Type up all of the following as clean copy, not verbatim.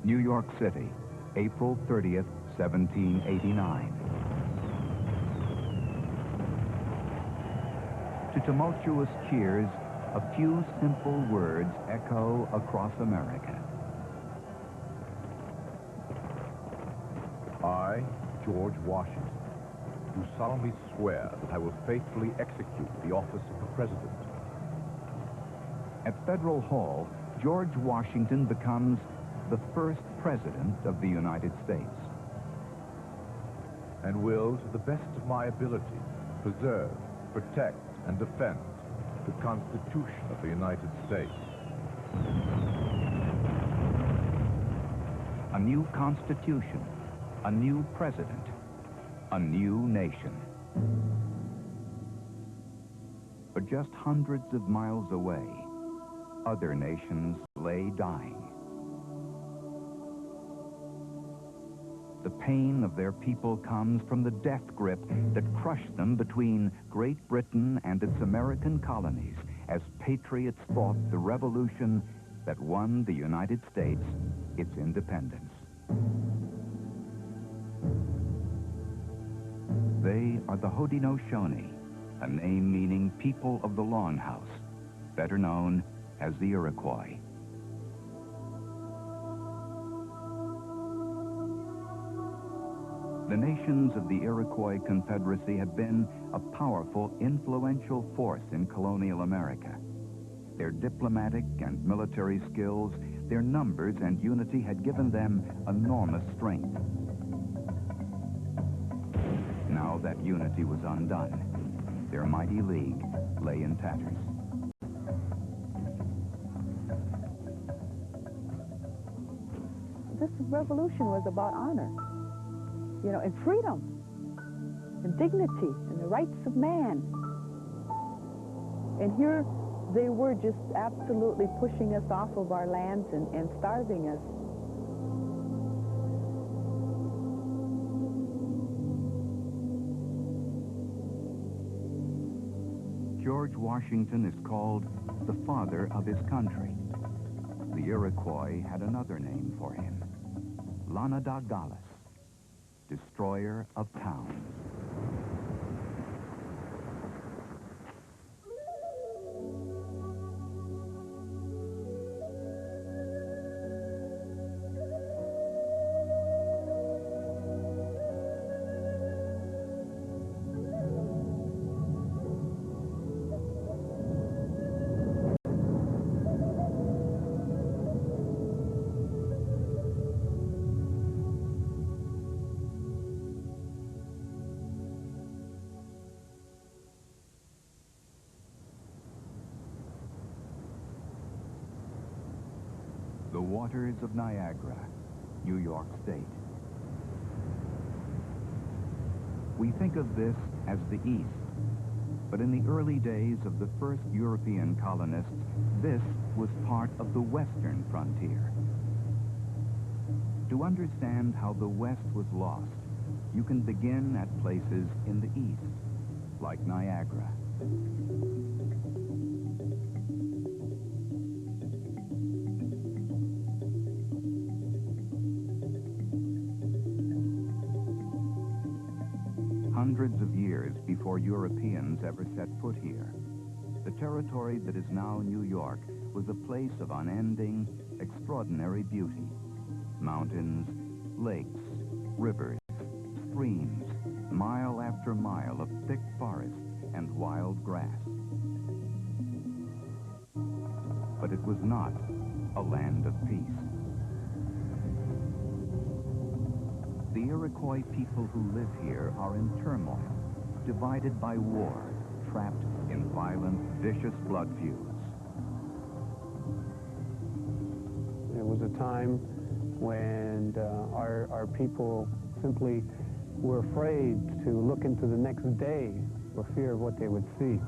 New York City, April 30th, 1789. To tumultuous cheers, a few simple words echo across America. I, George Washington, do solemnly swear that I will faithfully execute the office of the President. At Federal Hall, George Washington becomes the first President of the United States. And will, to the best of my ability, preserve, protect, and defend the Constitution of the United States. A new Constitution, a new President, a new nation. But just hundreds of miles away, other nations lay dying. The pain of their people comes from the death grip that crushed them between Great Britain and its American colonies as patriots fought the revolution that won the United States its independence. They are the Haudenosaunee, a name meaning people of the Longhouse, better known as the Iroquois. The nations of the Iroquois Confederacy had been a powerful, influential force in colonial America. Their diplomatic and military skills, their numbers and unity had given them enormous strength. Now that unity was undone, their mighty league lay in tatters. This revolution was about honor, you know, and freedom, and dignity, and the rights of man. And here they were just absolutely pushing us off of our lands and starving us. George Washington is called the father of his country. The Iroquois had another name for him, Lanadagalis, destroyer of towns. The waters of Niagara, New York State. We think of this as the East, but in the early days of the first European colonists, this was part of the western frontier. To understand how the West was lost, you can begin at places in the East, like Niagara. Hundreds of years before Europeans ever set foot here, the territory that is now New York was a place of unending, extraordinary beauty. Mountains, lakes, rivers, streams, mile after mile of thick forest and wild grass. But it was not a land of peace. The Iroquois people who live here are in turmoil, divided by war, trapped in violent, vicious blood feuds. It was a time when our people simply were afraid to look into the next day for fear of what they would see.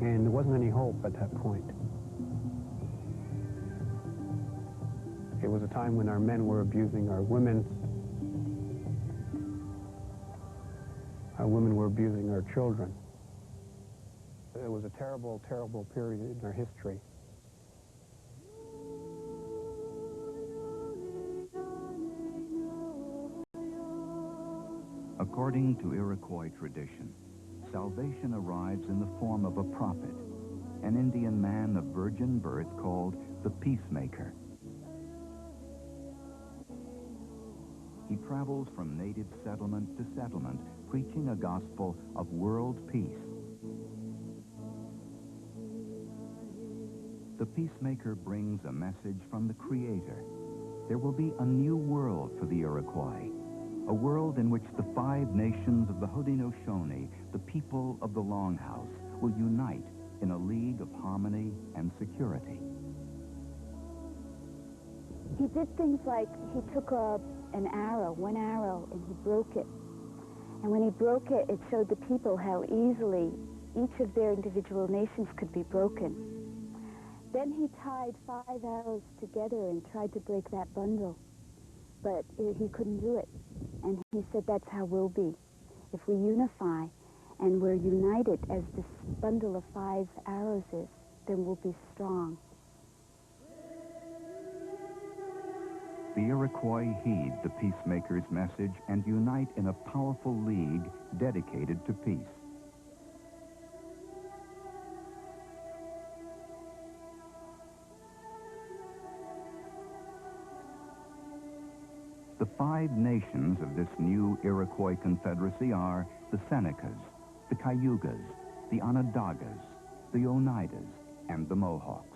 And there wasn't any hope at that point. It was a time when our men were abusing our women. Our women were abusing our children. It was a terrible, terrible period in our history. According to Iroquois tradition, salvation arrives in the form of a prophet, an Indian man of virgin birth called the peacemaker. He travels from native settlement to settlement, preaching a gospel of world peace. The peacemaker brings a message from the Creator. There will be a new world for the Iroquois, a world in which the 5 nations of the Haudenosaunee, the people of the Longhouse, will unite in a league of harmony and security. He did things like he took one arrow, and he broke it. And when he broke it, it showed the people how easily each of their individual nations could be broken. Then he tied 5 arrows together and tried to break that bundle, but he couldn't do it. And he said, that's how we'll be. If we unify and we're united as this bundle of 5 arrows is, then we'll be strong. The Iroquois heed the peacemaker's message and unite in a powerful league dedicated to peace. The 5 nations of this new Iroquois confederacy are the Senecas, the Cayugas, the Onondagas, the Oneidas, and the Mohawks.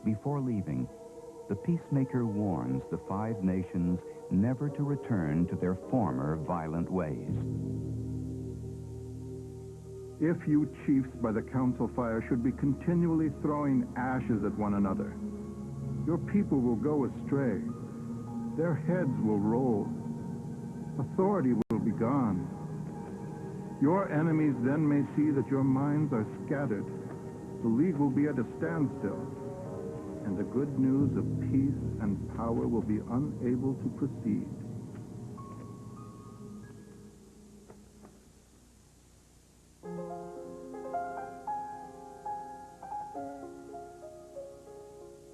Before leaving, the peacemaker warns the 5 nations never to return to their former violent ways. If you chiefs by the council fire should be continually throwing ashes at one another, your people will go astray. Their heads will roll. Authority will be gone. Your enemies then may see that your minds are scattered. The league will be at a standstill, and the good news of peace and power will be unable to proceed.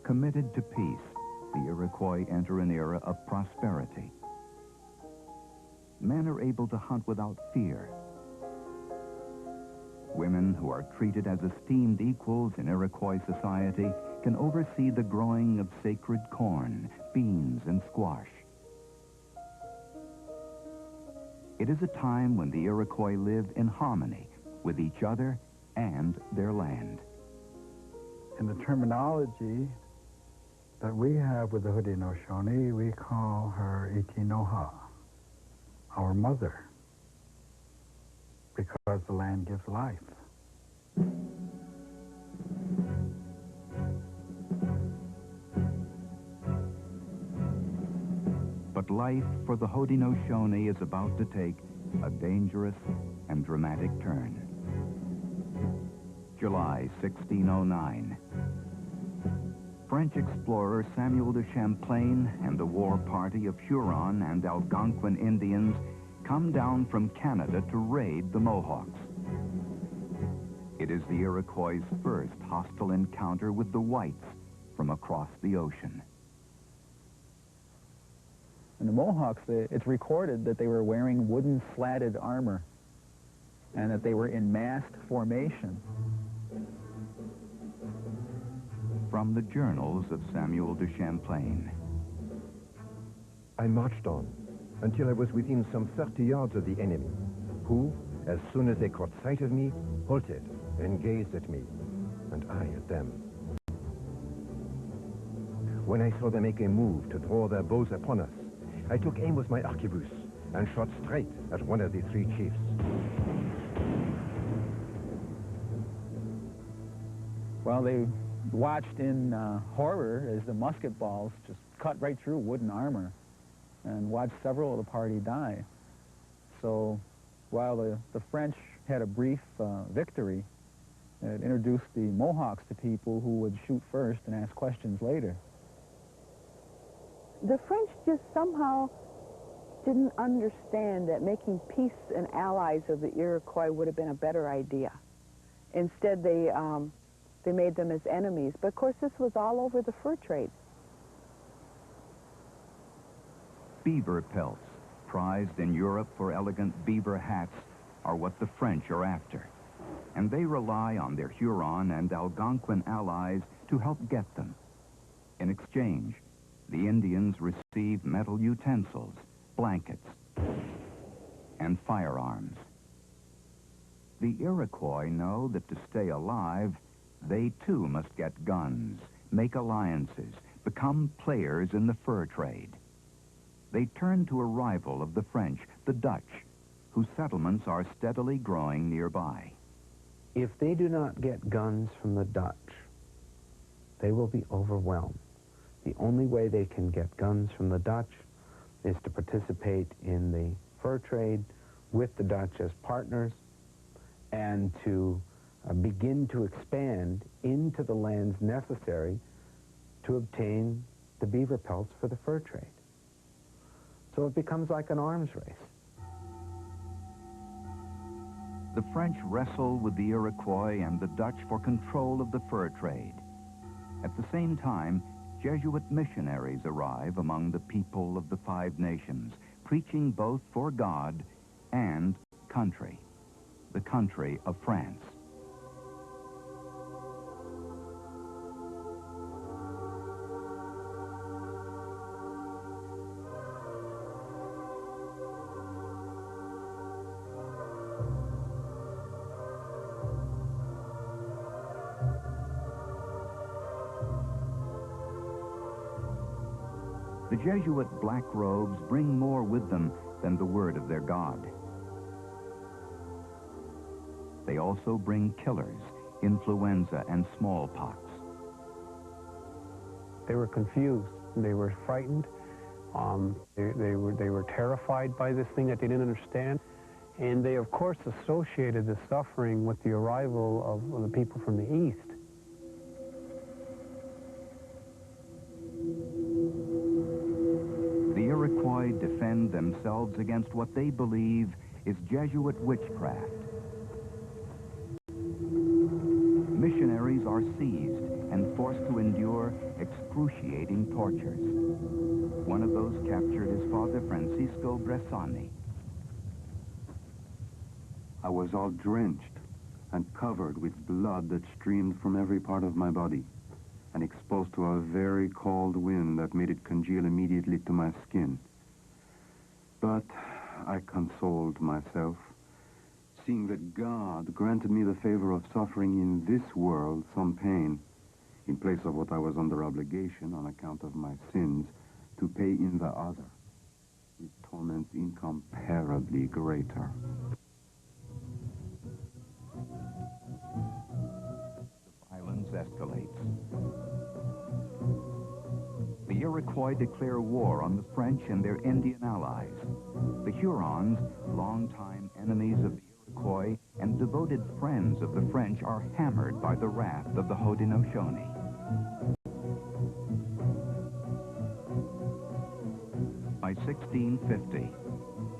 Committed to peace, the Iroquois enter an era of prosperity. Men are able to hunt without fear. Women, who are treated as esteemed equals in Iroquois society, can oversee the growing of sacred corn, beans, and squash. It is a time when the Iroquois live in harmony with each other and their land. In the terminology that we have with the Haudenosaunee, we call her Itinoha, our mother, because the land gives life. But life for the Haudenosaunee is about to take a dangerous and dramatic turn. July 1609. French explorer Samuel de Champlain and the war party of Huron and Algonquin Indians come down from Canada to raid the Mohawks. It is the Iroquois' first hostile encounter with the whites from across the ocean. And the Mohawks, it's recorded that they were wearing wooden slatted armor and that they were in massed formation. From the journals of Samuel de Champlain. I marched on until I was within some 30 yards of the enemy, who, as soon as they caught sight of me, halted and gazed at me, and I at them. When I saw them make a move to draw their bows upon us, I took aim with my arquebus and shot straight at one of the 3 chiefs. Well, they watched in horror as the musket balls just cut right through wooden armor and watched several of the party die. So while the French had a brief victory, it introduced the Mohawks to people who would shoot first and ask questions later. The French just somehow didn't understand that making peace and allies of the Iroquois would have been a better idea. Instead, they made them as enemies. But of course, this was all over the fur trade. Beaver pelts, prized in Europe for elegant beaver hats, are what the French are after. And they rely on their Huron and Algonquin allies to help get them. In exchange, the Indians receive metal utensils, blankets, and firearms. The Iroquois know that to stay alive, they too must get guns, make alliances, become players in the fur trade. They turn to a rival of the French, the Dutch, whose settlements are steadily growing nearby. If they do not get guns from the Dutch, they will be overwhelmed. The only way they can get guns from the Dutch is to participate in the fur trade with the Dutch as partners and to begin to expand into the lands necessary to obtain the beaver pelts for the fur trade. So it becomes like an arms race. The French wrestle with the Iroquois and the Dutch for control of the fur trade. At the same time, Jesuit missionaries arrive among the people of the Five Nations, preaching both for God and country, the country of France. The Jesuit black robes bring more with them than the word of their God. They also bring killers, influenza and smallpox. They were confused. They were frightened. They were terrified by this thing that they didn't understand. And they, of course, associated the suffering with the arrival of the people from the East. The Iroquois defend themselves against what they believe is Jesuit witchcraft. Missionaries are seized and forced to endure excruciating tortures. One of those captured is Father Francisco Bressani. I was all drenched and covered with blood that streamed from every part of my body, and exposed to a very cold wind that made it congeal immediately to my skin. But I consoled myself, seeing that God granted me the favor of suffering in this world some pain, in place of what I was under obligation on account of my sins to pay in the other, with torments incomparably greater. The violence escalates. The Iroquois declare war on the French and their Indian allies. The Hurons, longtime enemies of the Iroquois and devoted friends of the French, are hammered by the wrath of the Haudenosaunee. By 1650,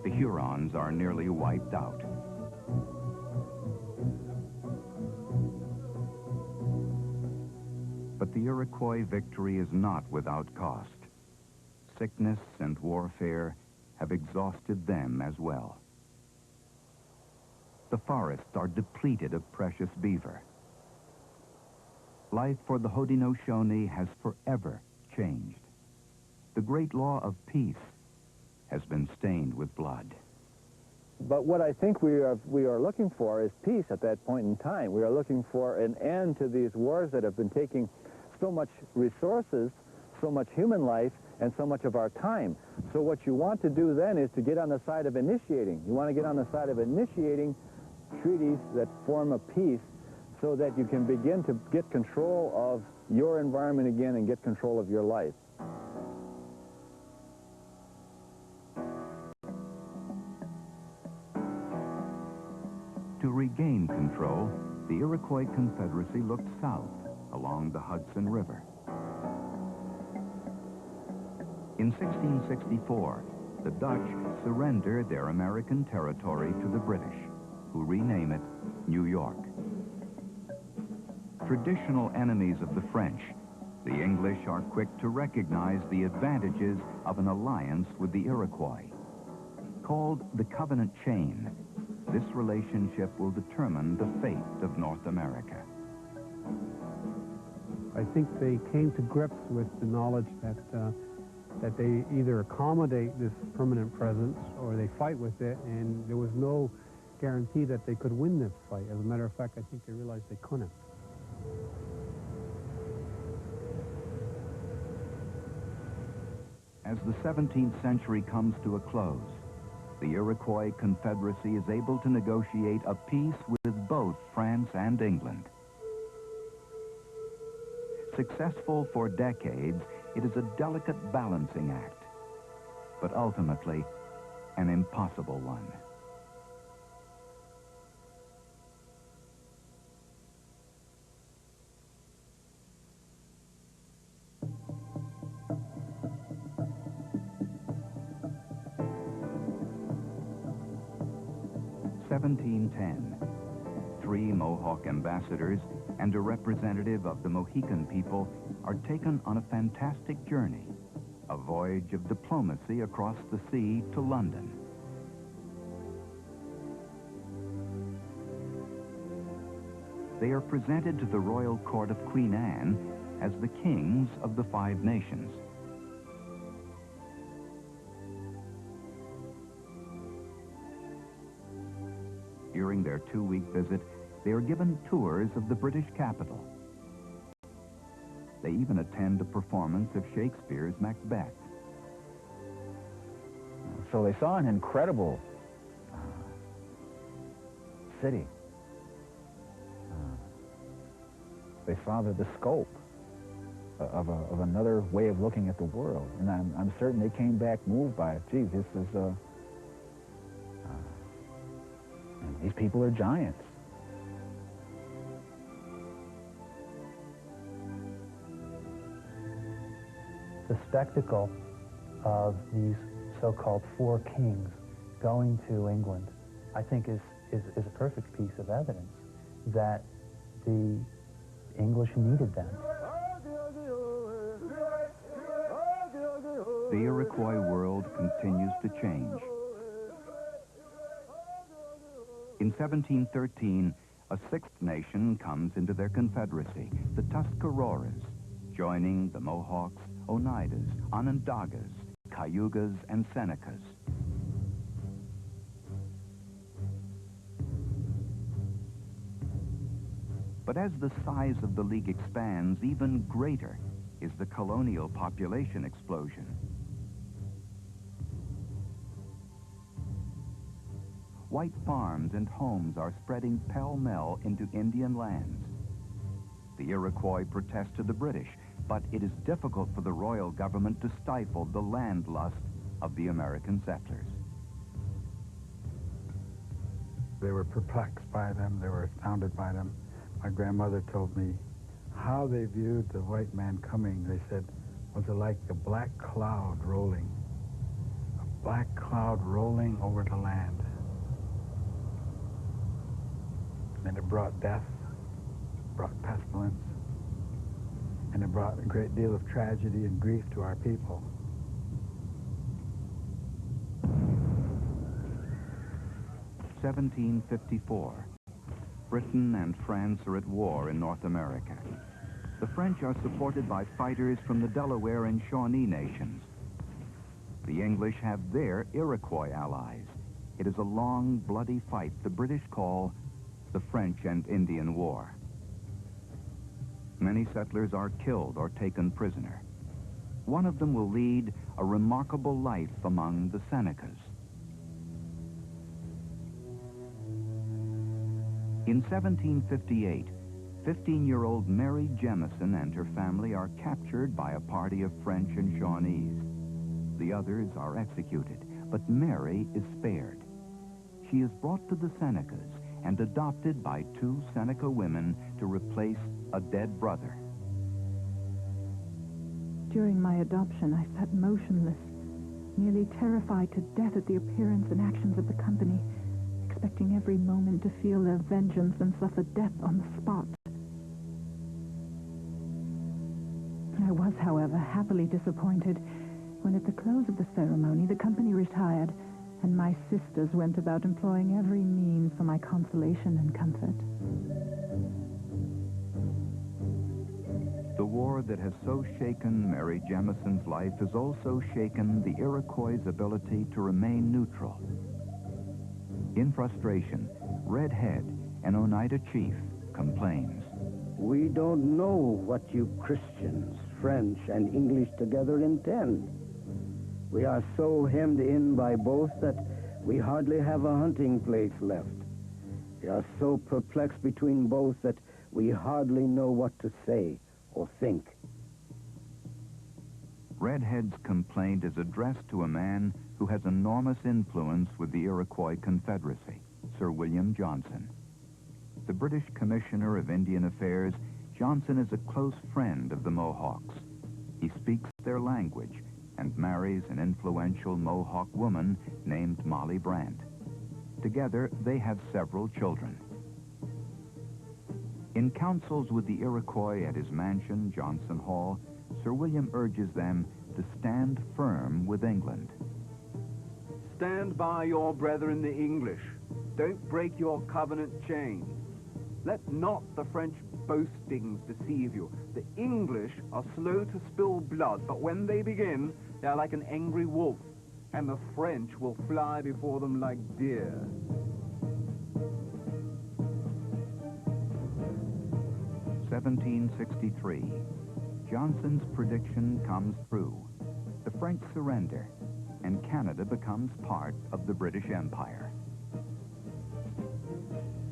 the Hurons are nearly wiped out. But the Iroquois victory is not without cost. Sickness and warfare have exhausted them as well. The forests are depleted of precious beaver. Life for the Haudenosaunee has forever changed. The great law of peace has been stained with blood. But what I think we are looking for is peace at that point in time. We are looking for an end to these wars that have been taking so much resources, so much human life, and so much of our time. So what you want to do then is to get on the side of initiating. You want to get on the side of initiating treaties that form a peace so that you can begin to get control of your environment again and get control of your life. To regain control, the Iroquois Confederacy looked south along the Hudson River. In 1664, the Dutch surrendered their American territory to the British, who rename it New York. Traditional enemies of the French, The English are quick to recognize the advantages of an alliance with the Iroquois. Called the Covenant Chain, this relationship will determine the fate of North America. I think they came to grips with the knowledge that that they either accommodate this permanent presence or they fight with it, and there was no guarantee that they could win this fight. As a matter of fact, I think they realized they couldn't. As the 17th century comes to a close, the Iroquois Confederacy is able to negotiate a peace with both France and England. Successful for decades, it is a delicate balancing act, but ultimately an impossible one. Three Mohawk ambassadors and a representative of the Mohican people are taken on a fantastic journey, a voyage of diplomacy across the sea to London. They are presented to the royal court of Queen Anne as the kings of the Five Nations. During their two-week visit, they are given tours of the British capital. They even attend a performance of Shakespeare's Macbeth. So they saw an incredible city. They saw the scope of another way of looking at the world. And I'm certain they came back moved by it. Geez, this is... these people are giants. The spectacle of these so-called four kings going to England, I think is a perfect piece of evidence that the English needed them. The Iroquois world continues to change. In 1713, a sixth nation comes into their confederacy, the Tuscaroras, joining the Mohawks, Oneidas, Onondagas, Cayugas, and Senecas. But as the size of the League expands, even greater is the colonial population explosion. White farms and homes are spreading pell-mell into Indian lands. The Iroquois protest to the British, but it is difficult for the royal government to stifle the land lust of the American settlers. They were perplexed by them, they were astounded by them. My grandmother told me how they viewed the white man coming. They said, was it like a black cloud rolling? A black cloud rolling over the land. And it brought death, brought pestilence, and it brought a great deal of tragedy and grief to our people. (1754). Britain and France are at war in North America. The French are supported by fighters from the Delaware and Shawnee nations. The English have their Iroquois allies. It is a long, bloody fight the British call the French and Indian War. Many settlers are killed or taken prisoner. One of them will lead a remarkable life among the Senecas. In 1758, 15-year-old Mary Jemison and her family are captured by a party of French and Shawnees. The others are executed, but Mary is spared. She is brought to the Senecas and adopted by two Seneca women to replace a dead brother. During my adoption, I sat motionless, nearly terrified to death at the appearance and actions of the company, expecting every moment to feel their vengeance and suffer death on the spot. was, however, happily disappointed when at the close of the ceremony the company retired and my sisters went about employing every means for my consolation and comfort. The war that has so shaken Mary Jemison's life has also shaken the Iroquois' ability to remain neutral. In frustration, Red Head, an Oneida chief, complains. We don't know what you Christians, French and English together intend. We are so hemmed in by both that we hardly have a hunting place left. We are so perplexed between both that we hardly know what to say or think. Redhead's complaint is addressed to a man who has enormous influence with the Iroquois Confederacy, Sir William Johnson. The British Commissioner of Indian Affairs, Johnson is a close friend of the Mohawks. He speaks their language and marries an influential Mohawk woman named Molly Brant. Together, they have several children. In councils with the Iroquois at his mansion, Johnson Hall, Sir William urges them to stand firm with England. Stand by your brethren the English. Don't break your covenant chains. Let not the French boastings deceive you. The English are slow to spill blood, but when they begin, they are like an angry wolf, and the French will fly before them like deer. (1763). Johnson's prediction comes true. The French surrender, and Canada becomes part of the British Empire.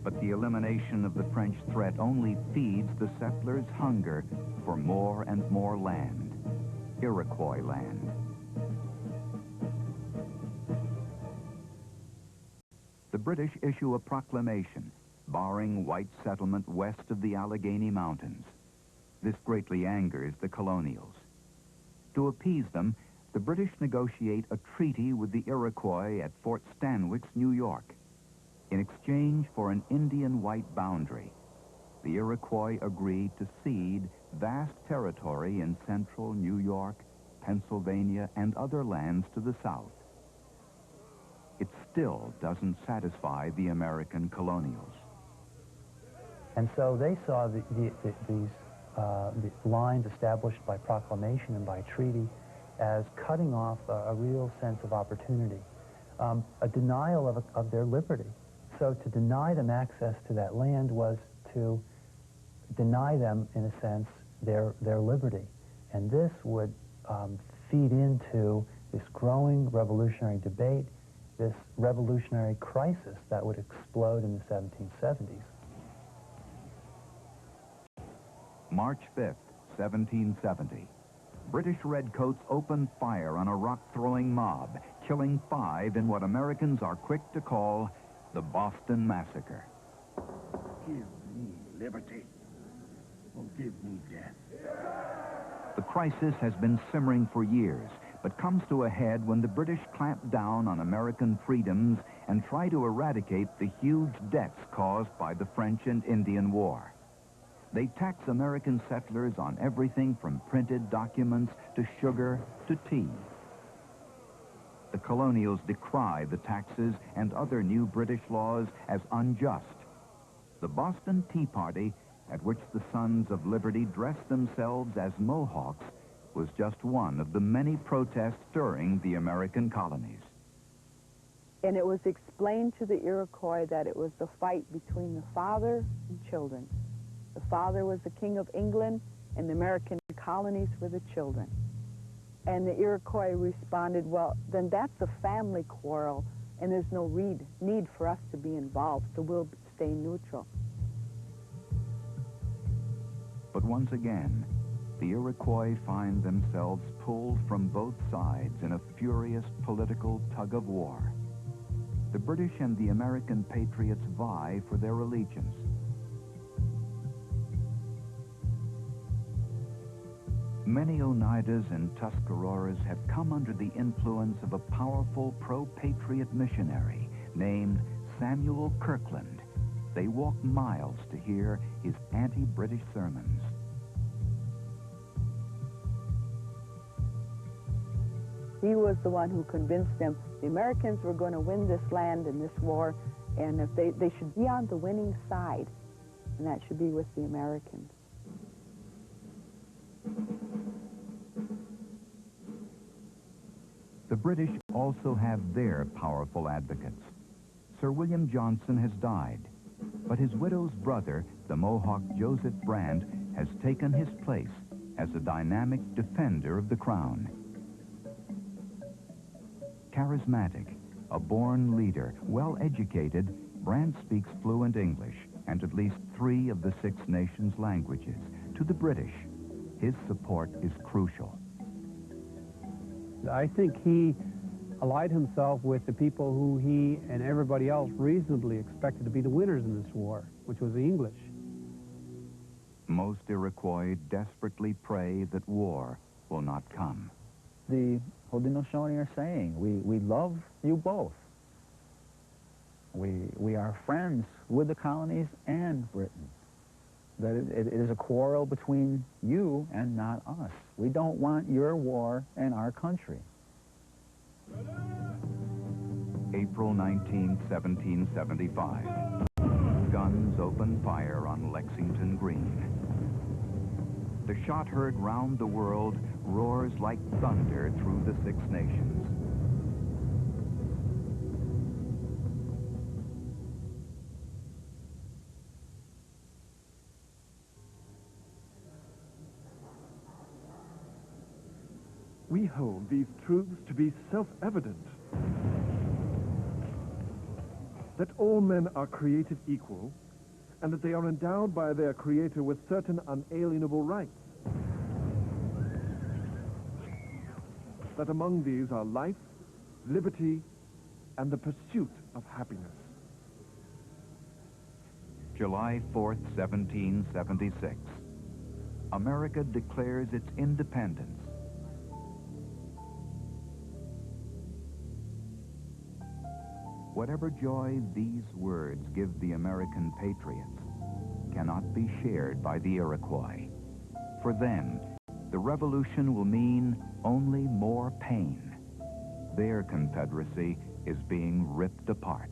But the elimination of the French threat only feeds the settlers' hunger for more and more land, Iroquois land. The British issue a proclamation barring white settlement west of the Allegheny Mountains. This greatly angers the colonials. To appease them, the British negotiate a treaty with the Iroquois at Fort Stanwix, New York. In exchange for an Indian white boundary, the Iroquois agreed to cede vast territory in central New York, Pennsylvania, and other lands to the south. It still doesn't satisfy the American colonials. And so they saw these lines established by proclamation and by treaty as cutting off a real sense of opportunity, a denial of their liberty. So to deny them access to that land was to deny them, in a sense, their liberty. And this would feed into this growing revolutionary debate, this revolutionary crisis that would explode in the 1770s. March 5th, 1770. British redcoats opened fire on a rock-throwing mob, killing 5 in what Americans are quick to call the Boston Massacre. Give me liberty, or give me death. The crisis has been simmering for years, but comes to a head when the British clamp down on American freedoms and try to eradicate the huge debts caused by the French and Indian War. They tax American settlers on everything from printed documents to sugar to tea. The colonials decry the taxes and other new British laws as unjust. The Boston Tea Party, at which the Sons of Liberty dressed themselves as Mohawks, was just one of the many protests stirring the American colonies. And it was explained to the Iroquois that it was the fight between the father and children. The father was the King of England, and the American colonies were the children. And the Iroquois responded, well, then that's a family quarrel, and there's no need for us to be involved, so we'll stay neutral. But once again, the Iroquois find themselves pulled from both sides in a furious political tug-of-war. The British and the American patriots vie for their allegiance. Many Oneidas and Tuscaroras have come under the influence of a powerful pro-patriot missionary named Samuel Kirkland. They walk miles to hear his anti-British sermons. he was the one who convinced them the Americans were going to win this land in this war, and if they should be on the winning side, and that should be with the Americans. The British also have their powerful advocates. Sir William Johnson has died, but his widow's brother, the Mohawk Joseph Brand, has taken his place as a dynamic defender of the crown. Charismatic, a born leader, well-educated, Brand speaks fluent English and at least 3 of the 6 nations' languages. To the British, his support is crucial. I think he allied himself with the people who he and everybody else reasonably expected to be the winners in this war, which was the English. Most Iroquois desperately pray that war will not come. The Haudenosaunee are saying, we love you both. We are friends with the colonies and Britain. That it is a quarrel between you and not us. We don't want your war in our country. April 19, 1775. Guns open fire on Lexington Green. The shot heard round the world roars like thunder through the 6 nations. We hold these truths to be self-evident. That all men are created equal, and that they are endowed by their Creator with certain unalienable rights. That among these are life, liberty, and the pursuit of happiness. July 4th, 1776. America declares its independence. Whatever joy these words give the American patriots cannot be shared by the Iroquois. For them, the revolution will mean only more pain. Their confederacy is being ripped apart.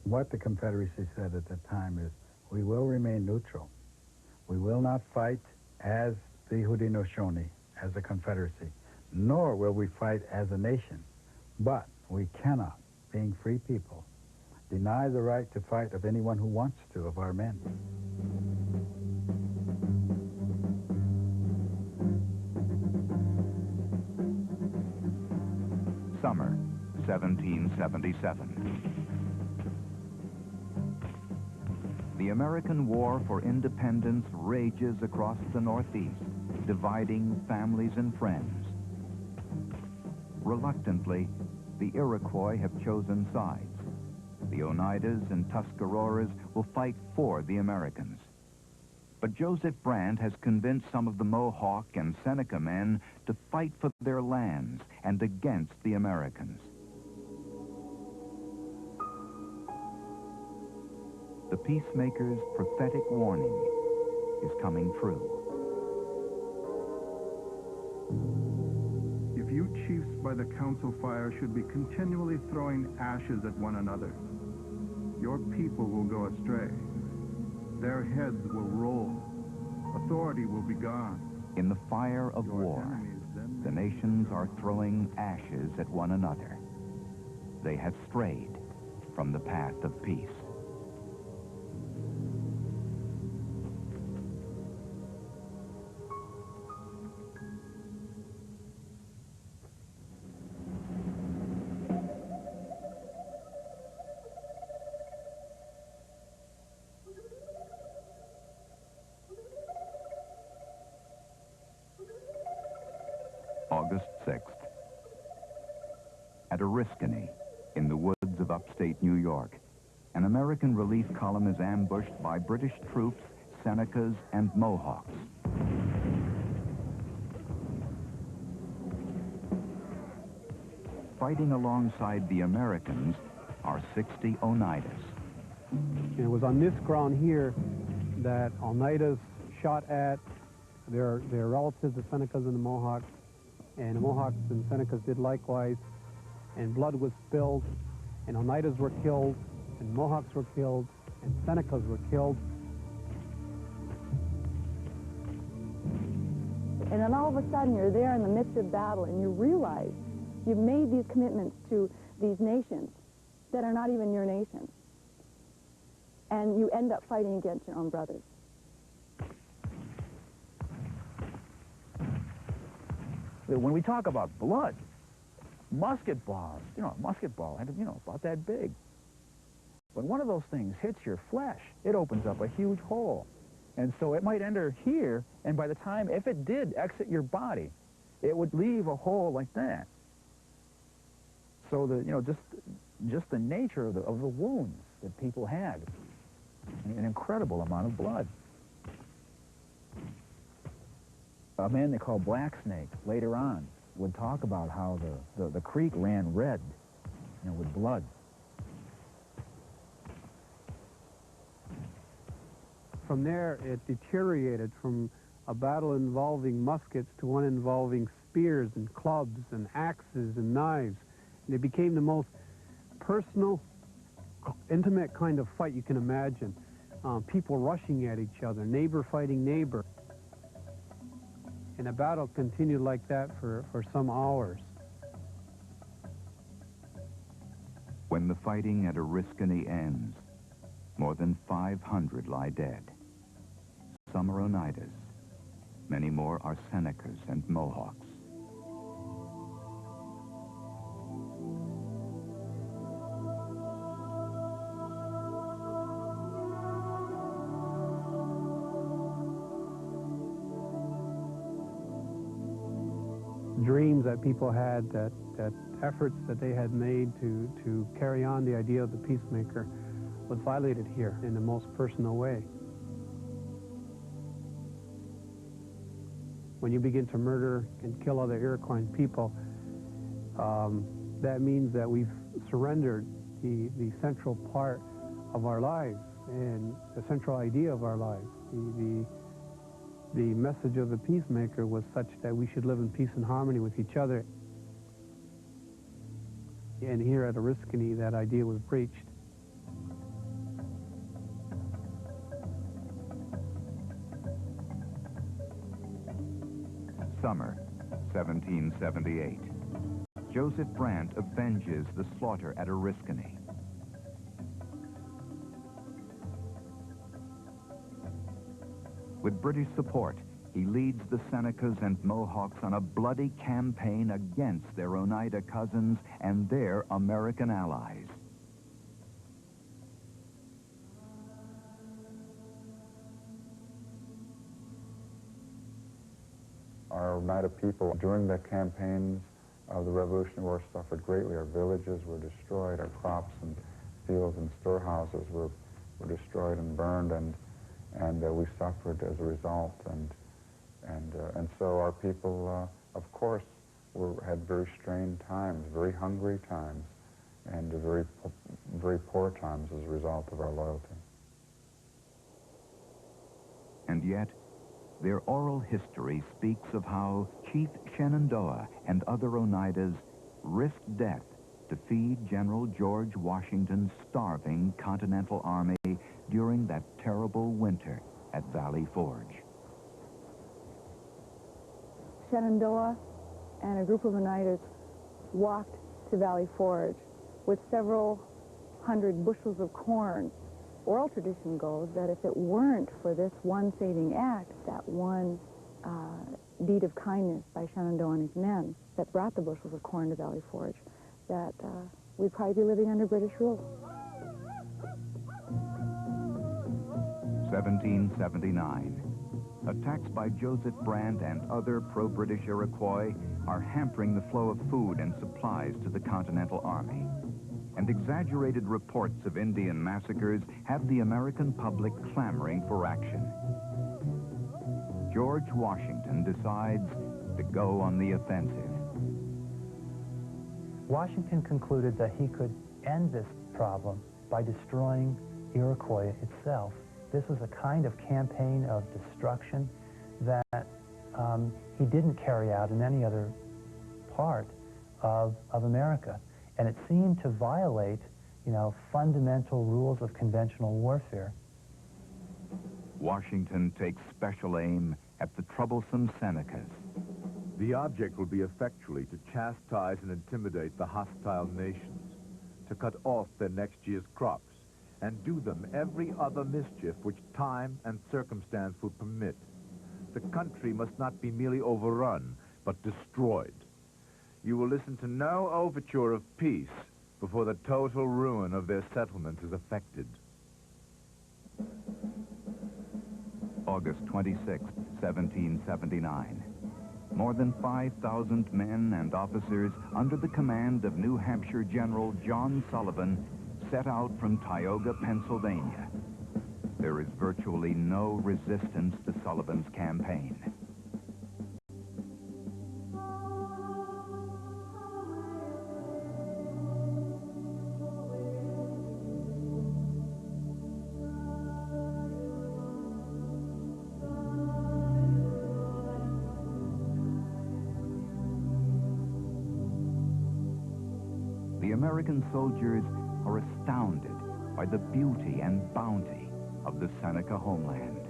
What the Confederacy said at the time is, we will remain neutral. We will not fight as the Haudenosaunee, as a confederacy, nor will we fight as a nation. But we cannot, being free people, deny the right to fight of anyone who wants to, of our men. Summer, 1777. The American War for Independence rages across the Northeast, dividing families and friends. Reluctantly, the Iroquois have chosen sides. The Oneidas and Tuscaroras will fight for the Americans. But Joseph Brand has convinced some of the Mohawk and Seneca men to fight for their lands and against the Americans. The peacemaker's prophetic warning is coming true. If you chiefs by the council fire should be continually throwing ashes at one another, your people will go astray. Their heads will roll. Authority will be gone. In the fire of war, the nations are throwing ashes at one another. They have strayed from the path of peace. August 6th. At Oriskany, in the woods of upstate New York, an American relief column is ambushed by British troops, Senecas, and Mohawks. Fighting alongside the Americans are 60 Oneidas. It was on this ground here that Oneidas shot at their relatives, the Senecas and the Mohawks, and the Mohawks and Senecas did likewise, and blood was spilled, and Oneidas were killed, and Mohawks were killed, and Senecas were killed. And then all of a sudden you're there in the midst of battle and you realize you've made these commitments to these nations that are not even your nation. And you end up fighting against your own brothers. When we talk about blood, musket balls, a musket ball, about that big. When one of those things hits your flesh, it opens up a huge hole. And so it might enter here, and by the time, if it did exit your body, it would leave a hole like that. So just the nature of the wounds that people had, an incredible amount of blood. A man they call Black Snake later on would talk about how the creek ran red, with blood. From there, it deteriorated from a battle involving muskets to one involving spears and clubs and axes and knives. And it became the most personal, intimate kind of fight you can imagine. People rushing at each other, neighbor fighting neighbor. And the battle continued like that for some hours. When the fighting at Oriskany ends, more than 500 lie dead. Some are Oneidas. Many more are Senecas and Mohawks. Dreams that people had, that efforts that they had made to carry on the idea of the peacemaker was violated here in the most personal way. When you begin to murder and kill other Iroquois people, that means that we've surrendered the central part of our lives and the central idea of our lives. The message of the peacemaker was such that we should live in peace and harmony with each other. And here at Oriskany, that idea was breached. Summer, 1778. Joseph Brant avenges the slaughter at Oriskany. With British support, he leads the Senecas and Mohawks on a bloody campaign against their Oneida cousins and their American allies. Our Oneida people, during the campaigns of the Revolutionary War, suffered greatly. Our villages were destroyed, our crops and fields and storehouses were destroyed and burned, and we suffered as a result. And so our people, of course, had very strained times, very hungry times, and very poor times as a result of our loyalty. And yet, their oral history speaks of how Chief Shenandoah and other Oneidas risked death to feed General George Washington's starving Continental Army during that terrible winter at Valley Forge. Shenandoah and a group of Oneidas walked to Valley Forge with several hundred bushels of corn. Oral tradition goes that if it weren't for this one saving act, that one deed of kindness by Shenandoah and his men that brought the bushels of corn to Valley Forge, that we'd probably be living under British rule. 1779. Attacks by Joseph Brant and other pro-British Iroquois are hampering the flow of food and supplies to the Continental Army. And exaggerated reports of Indian massacres have the American public clamoring for action. George Washington decides to go on the offensive. Washington concluded that he could end this problem by destroying Iroquois itself. This was a kind of campaign of destruction that he didn't carry out in any other part of America. And it seemed to violate, you know, fundamental rules of conventional warfare. Washington takes special aim at the troublesome Senecas. The object will be effectually to chastise and intimidate the hostile nations, to cut off their next year's crops, and do them every other mischief which time and circumstance will permit. The country must not be merely overrun, but destroyed. You will listen to no overture of peace before the total ruin of their settlement is effected. August 26, 1779. More than 5,000 men and officers under the command of New Hampshire General John Sullivan set out from Tioga, Pennsylvania. There is virtually no resistance to Sullivan's campaign. The American soldiers are astounded by the beauty and bounty of the Seneca homeland.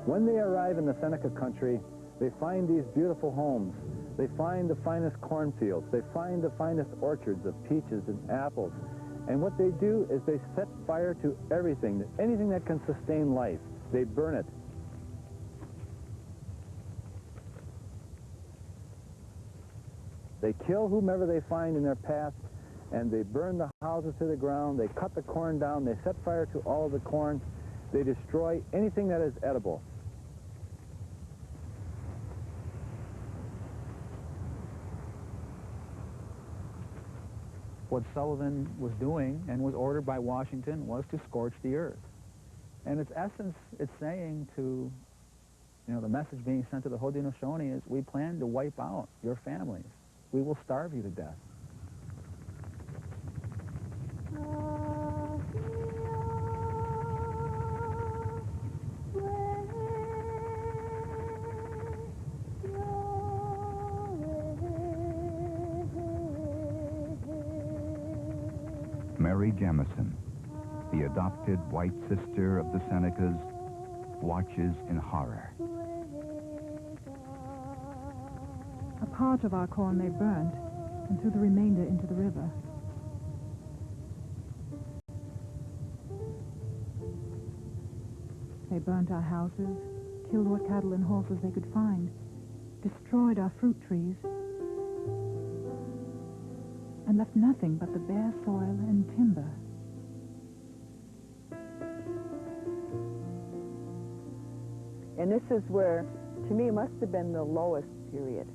When they arrive in the Seneca country, they find these beautiful homes. They find the finest cornfields. They find the finest orchards of peaches and apples. And what they do is they set fire to everything, anything that can sustain life. They burn it. They kill whomever they find in their path, and they burn the houses to the ground. They cut the corn down. They set fire to all of the corn. They destroy anything that is edible. What Sullivan was doing and was ordered by Washington was to scorch the earth. And its essence, it's saying to, you know, the message being sent to the Haudenosaunee is, we plan to wipe out your families. We will starve you to death. Mary Jemison, the adopted white sister of the Senecas, watches in horror. A part of our corn they burnt and threw the remainder into the river. They burnt our houses, killed what cattle and horses they could find, destroyed our fruit trees, and left nothing but the bare soil and timber. And this is where, to me, must have been the lowest period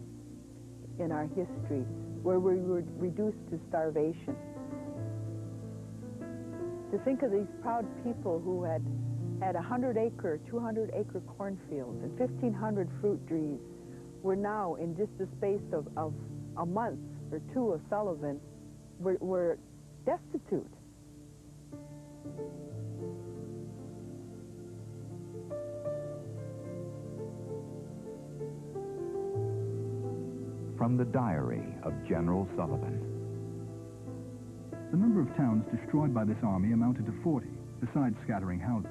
in our history, where we were reduced to starvation. To think of these proud people who had 100-acre, 200-acre cornfields and 1,500 fruit trees were now, in just the space of a month or two of Sullivan, were destitute. From the diary of General Sullivan. The number of towns destroyed by this army amounted to 40, besides scattering houses.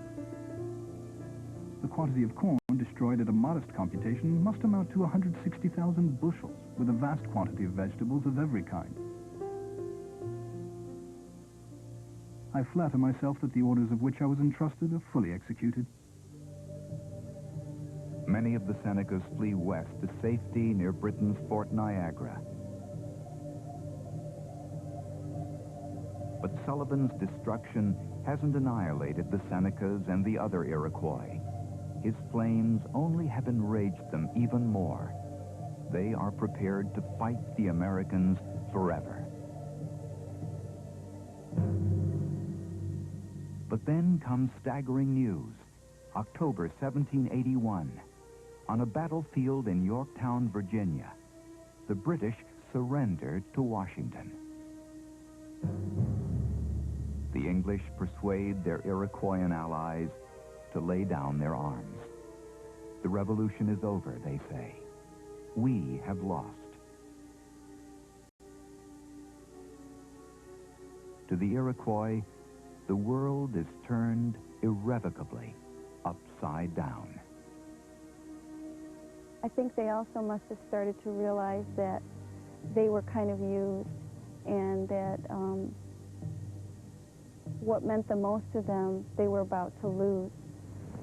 The quantity of corn destroyed at a modest computation must amount to 160,000 bushels, with a vast quantity of vegetables of every kind. I flatter myself that the orders of which I was entrusted are fully executed. Many of the Senecas flee west to safety near Britain's Fort Niagara. But Sullivan's destruction hasn't annihilated the Senecas and the other Iroquois. His flames only have enraged them even more. They are prepared to fight the Americans forever. But then comes staggering news. October 1781. On a battlefield in Yorktown, Virginia, the British surrender to Washington. The English persuade their Iroquoian allies to lay down their arms. The revolution is over, they say. We have lost. To the Iroquois, the world is turned irrevocably upside down. I think they also must have started to realize that they were kind of used, and that what meant the most to them, they were about to lose,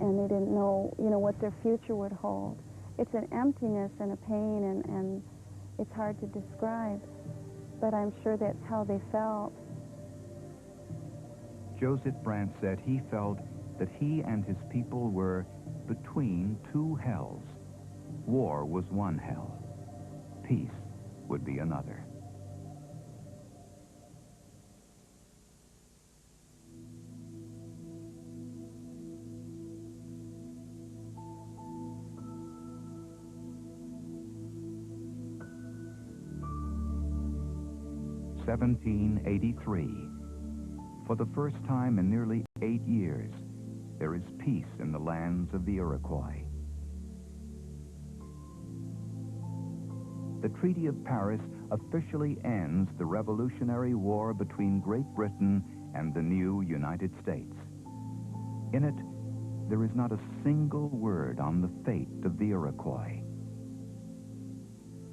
and they didn't know, what their future would hold. It's an emptiness and a pain, and it's hard to describe, but I'm sure that's how they felt. Joseph Brant said he felt that he and his people were between two hells. War was one hell. Peace would be another. (1783). For the first time in nearly 8 years, there is peace in the lands of the Iroquois. The Treaty of Paris officially ends the Revolutionary War between Great Britain and the new United States. In it, there is not a single word on the fate of the Iroquois.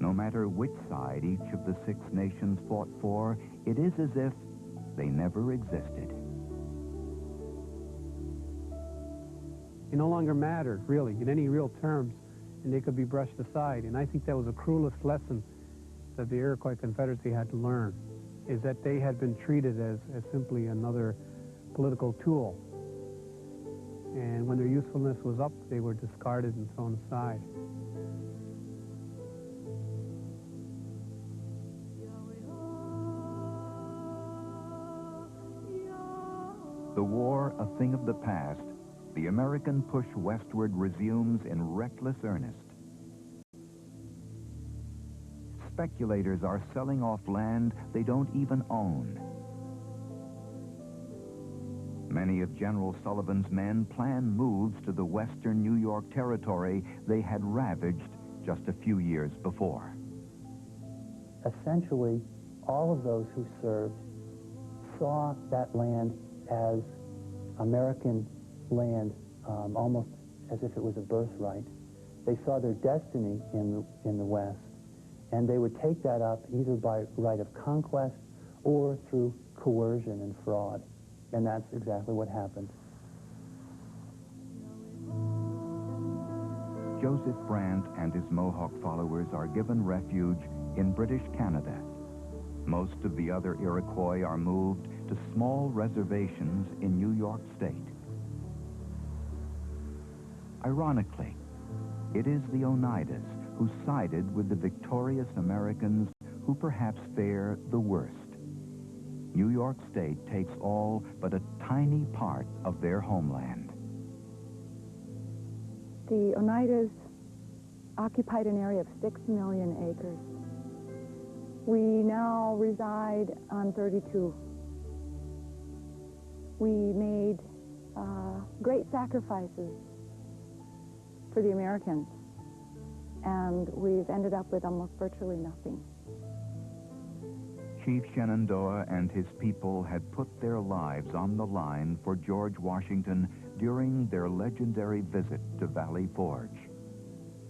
No matter which side each of the 6 nations fought for, it is as if they never existed. They no longer mattered, really, in any real terms, and they could be brushed aside. And I think that was the cruelest lesson that the Iroquois Confederacy had to learn, is that they had been treated as simply another political tool. And when their usefulness was up, they were discarded and thrown aside. The war a thing of the past, the American push westward resumes in reckless earnest. Speculators are selling off land they don't even own. Many of General Sullivan's men plan moves to the western New York territory they had ravaged just a few years before. Essentially, all of those who served saw that land as American land, almost as if it was a birthright. They saw their destiny in the West, and they would take that up either by right of conquest or through coercion and fraud. And that's exactly what happened. Joseph Brant and his Mohawk followers are given refuge in British Canada. Most of the other Iroquois are moved to small reservations in New York State. Ironically, it is the Oneidas who sided with the victorious Americans who perhaps fare the worst. New York State takes all but a tiny part of their homeland. The Oneidas occupied an area of 6 million acres. We now reside on 32. We made great sacrifices for the Americans, and we've ended up with almost virtually nothing. Chief Shenandoah and his people had put their lives on the line for George Washington during their legendary visit to Valley Forge.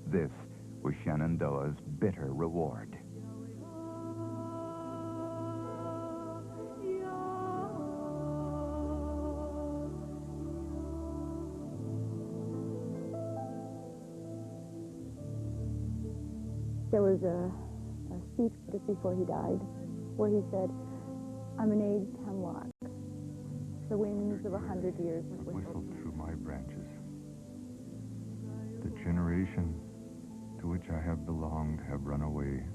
This was Shenandoah's bitter reward. There was a speech just before he died where he said, "I'm an aged hemlock. The winds of 100 years have whistled through my branches. The generation to which I have belonged have run away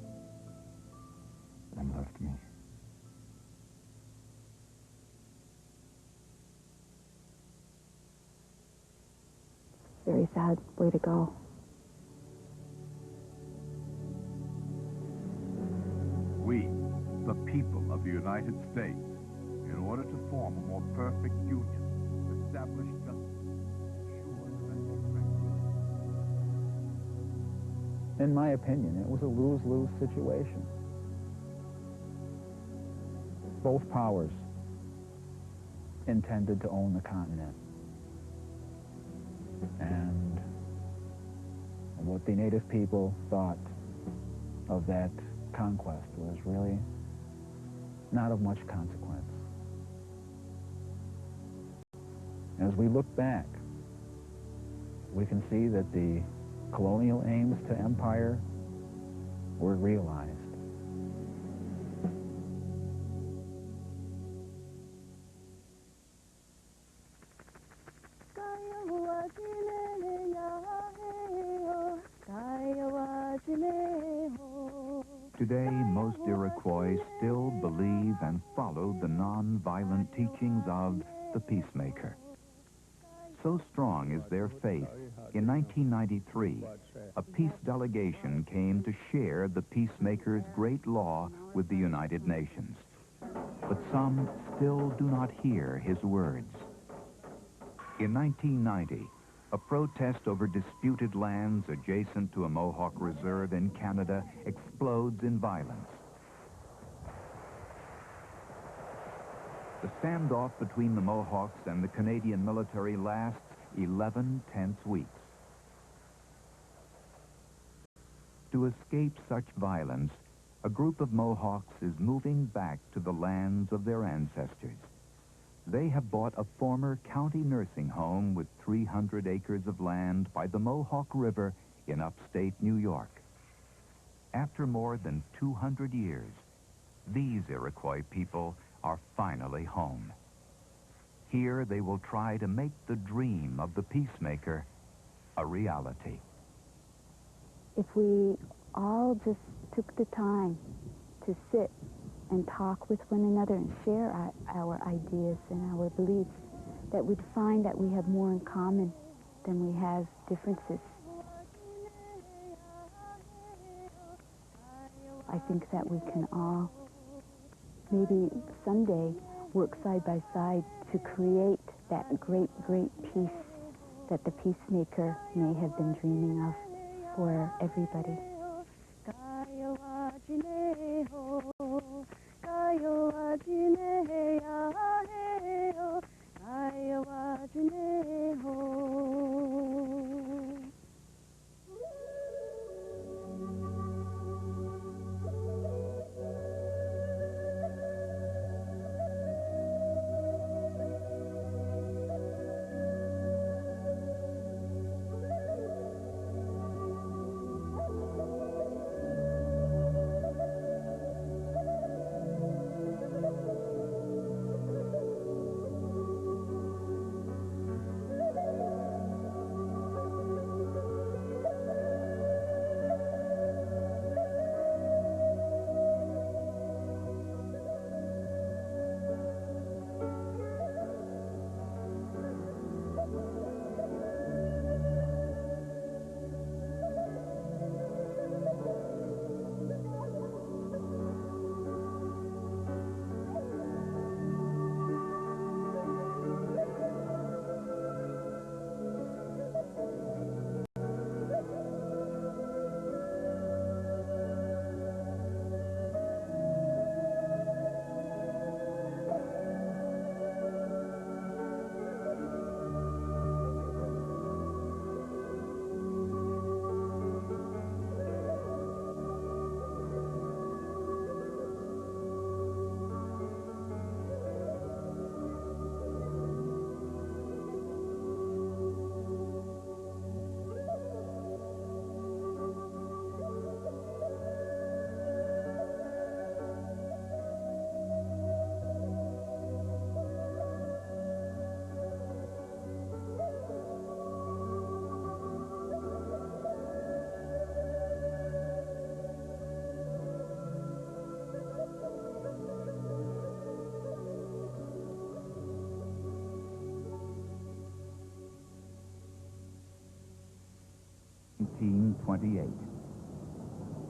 and left me. Very sad way to go. the people of the United States in order to form a more perfect union, establish justice, ensure that In my opinion, it was a lose-lose situation. Both powers intended to own the continent. And what the native people thought of that conquest was really not of much consequence. As we look back, we can see that the colonial aims to empire were realized. Today, most Iroquois still believe and follow the non-violent teachings of the peacemaker. So strong is their faith, in 1993, a peace delegation came to share the peacemaker's great law with the United Nations. But some still do not hear his words. In 1990, a protest over disputed lands adjacent to a Mohawk reserve in Canada explodes in violence. The standoff between the Mohawks and the Canadian military lasts 11 tense weeks. To escape such violence, a group of Mohawks is moving back to the lands of their ancestors. They have bought a former county nursing home with 300 acres of land by the Mohawk River in upstate New York. After more than 200 years, these Iroquois people are finally home. Here they will try to make the dream of the peacemaker a reality. If we all just took the time to sit and talk with one another and share our ideas and our beliefs, that we'd find that we have more in common than we have differences. I think that we can all maybe someday work side by side to create that great, great peace that the peacemaker may have been dreaming of for everybody.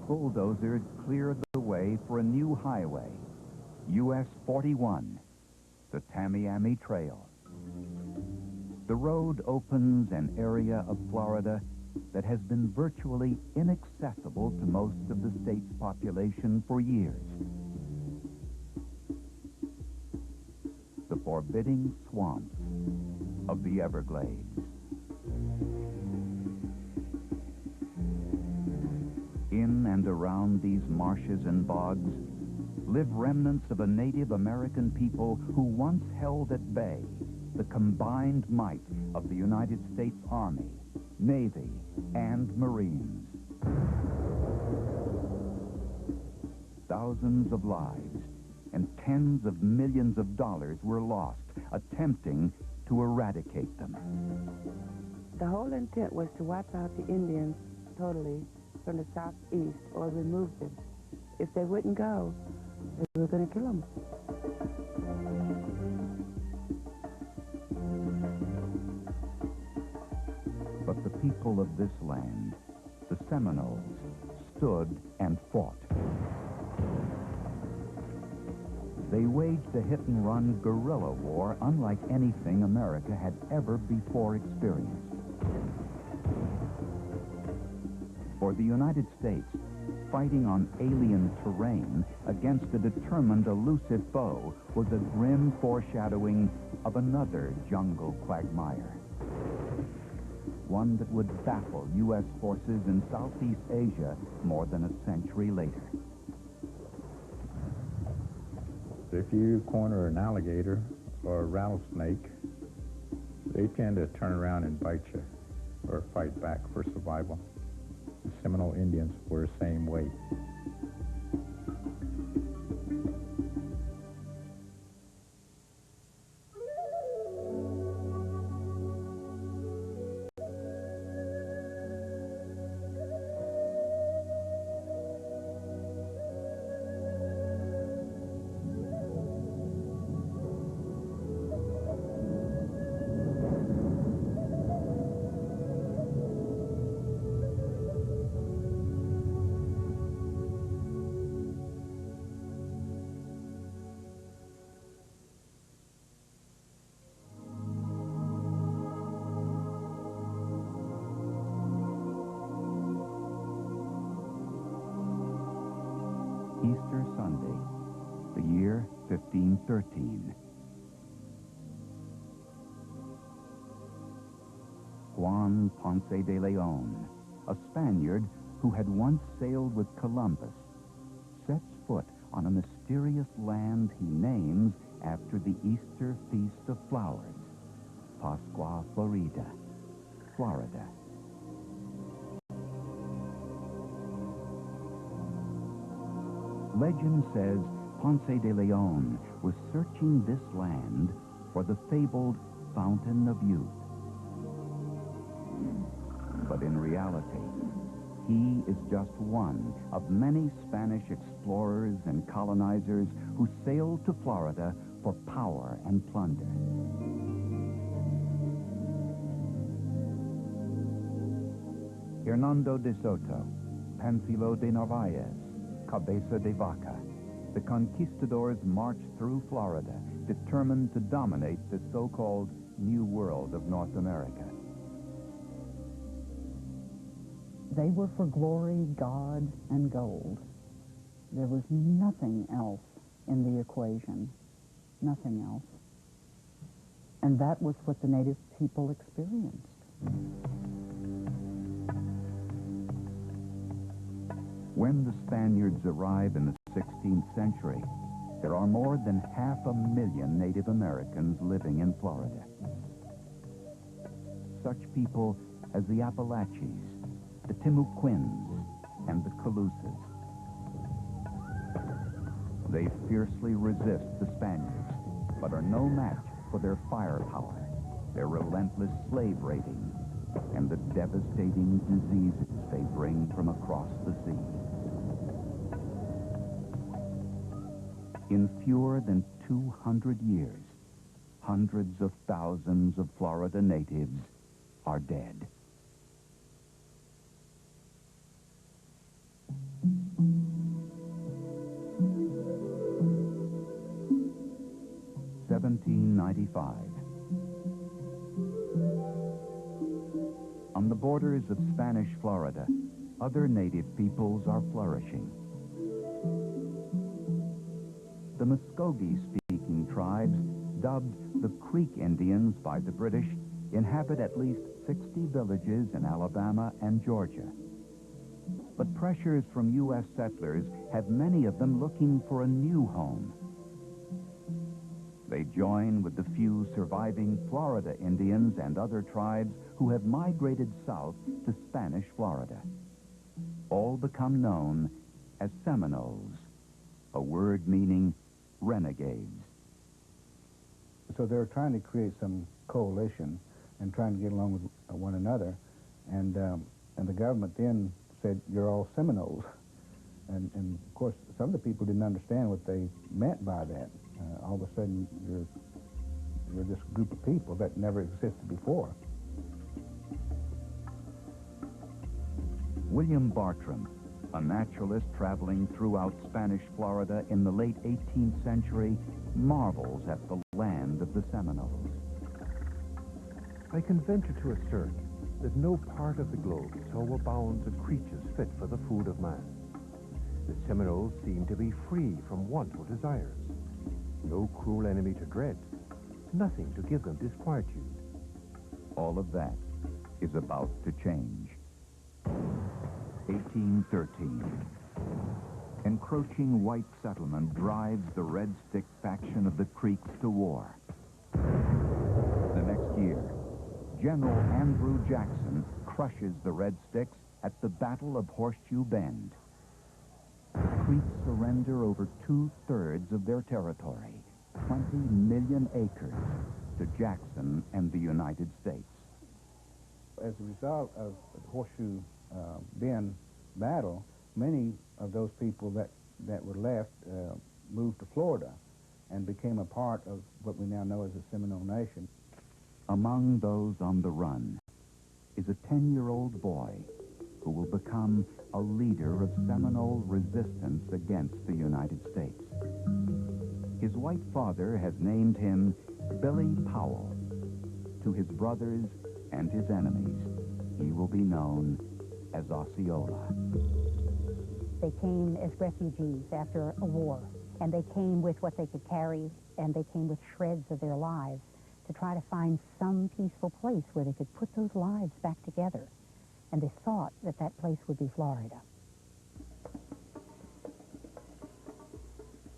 bulldozers cleared the way for a new highway, US 41, the Tamiami Trail. The road opens an area of Florida that has been virtually inaccessible to most of the state's population for years. The forbidding swamps of the Everglades. In and around these marshes and bogs live remnants of a Native American people who once held at bay the combined might of the United States Army, Navy, and Marines. Thousands of lives and tens of millions of dollars were lost attempting to eradicate them. The whole intent was to wipe out the Indians totally from the southeast or remove them. If they wouldn't go, they were going to kill them. But the people of this land, the Seminoles, stood and fought. They waged a hit-and-run guerrilla war unlike anything America had ever before experienced. For the United States, fighting on alien terrain against a determined, elusive foe was a grim foreshadowing of another jungle quagmire. One that would baffle U.S. forces in Southeast Asia more than a century later. If you corner an alligator or a rattlesnake, they tend to turn around and bite you or fight back for survival. The Seminole Indians were the same way. Easter Sunday, the year 1513. Juan Ponce de Leon, a Spaniard who had once sailed with Columbus, sets foot on a mysterious land he names after the Easter Feast of Flowers, Pascua Florida, Florida. Legend says Ponce de Leon was searching this land for the fabled Fountain of Youth. But in reality, he is just one of many Spanish explorers and colonizers who sailed to Florida for power and plunder. Hernando de Soto, Panfilo de Narvaez, Cabeza de Vaca, the conquistadors marched through Florida, determined to dominate the so-called New World of North America. They were for glory, God, and gold. There was nothing else in the equation, nothing else. And that was what the native people experienced. When the Spaniards arrive in the 16th century, there are more than 500,000 Native Americans living in Florida. Such people as the Appalachians, the Timucuans, and the Calusas. They fiercely resist the Spaniards, but are no match for their firepower, their relentless slave raiding, and the devastating diseases they bring from across the sea. In fewer than 200 years, hundreds of thousands of Florida natives are dead. 1795. On the borders of Spanish Florida, other native peoples are flourishing. The Muskogee-speaking tribes, dubbed the Creek Indians by the British, inhabit at least 60 villages in Alabama and Georgia. But pressures from U.S. settlers have many of them looking for a new home. They join with the few surviving Florida Indians and other tribes who have migrated south to Spanish Florida. All become known as Seminoles, a word meaning renegades. So they're trying to create some coalition and trying to get along with one another, and the government then said, "You're all Seminoles," and of course some of the people didn't understand what they meant by that. All of a sudden you're this group of people that never existed before. William Bartram, a naturalist traveling throughout Spanish Florida in the late 18th century, marvels at the land of the Seminoles. I can venture to assert that no part of the globe so abounds of creatures fit for the food of man. The Seminoles seem to be free from want or desires. No cruel enemy to dread, nothing to give them disquietude. All of that is about to change. 1813. Encroaching white settlement drives the Red Stick faction of the Creeks to war. The next year, General Andrew Jackson crushes the Red Sticks at the Battle of Horseshoe Bend. The Creeks surrender over 2/3 of their territory, 20 million acres, to Jackson and the United States. As a result of the Horseshoe Bend battle, many of those people that were left moved to Florida and became a part of what we now know as the Seminole Nation. Among those on the run is a 10-year-old boy who will become a leader of Seminole resistance against the United States. His white father has named him Billy Powell. To his brothers and his enemies, he will be known as Osceola. They came as refugees after a war, and they came with what they could carry, and they came with shreds of their lives to try to find some peaceful place where they could put those lives back together. And they thought that that place would be Florida.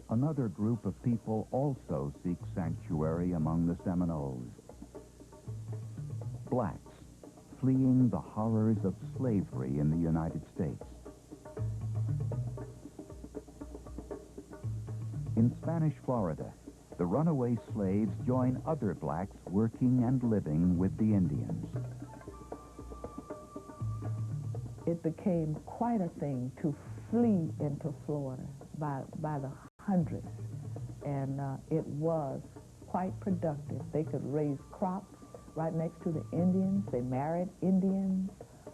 Another group of people also seek sanctuary among the Seminoles. Blacks fleeing the horrors of slavery in the United States. In Spanish Florida, the runaway slaves join other blacks working and living with the Indians. It became quite a thing to flee into Florida by the hundreds, and it was quite productive. They could raise crops right next to the Indians. They married Indians.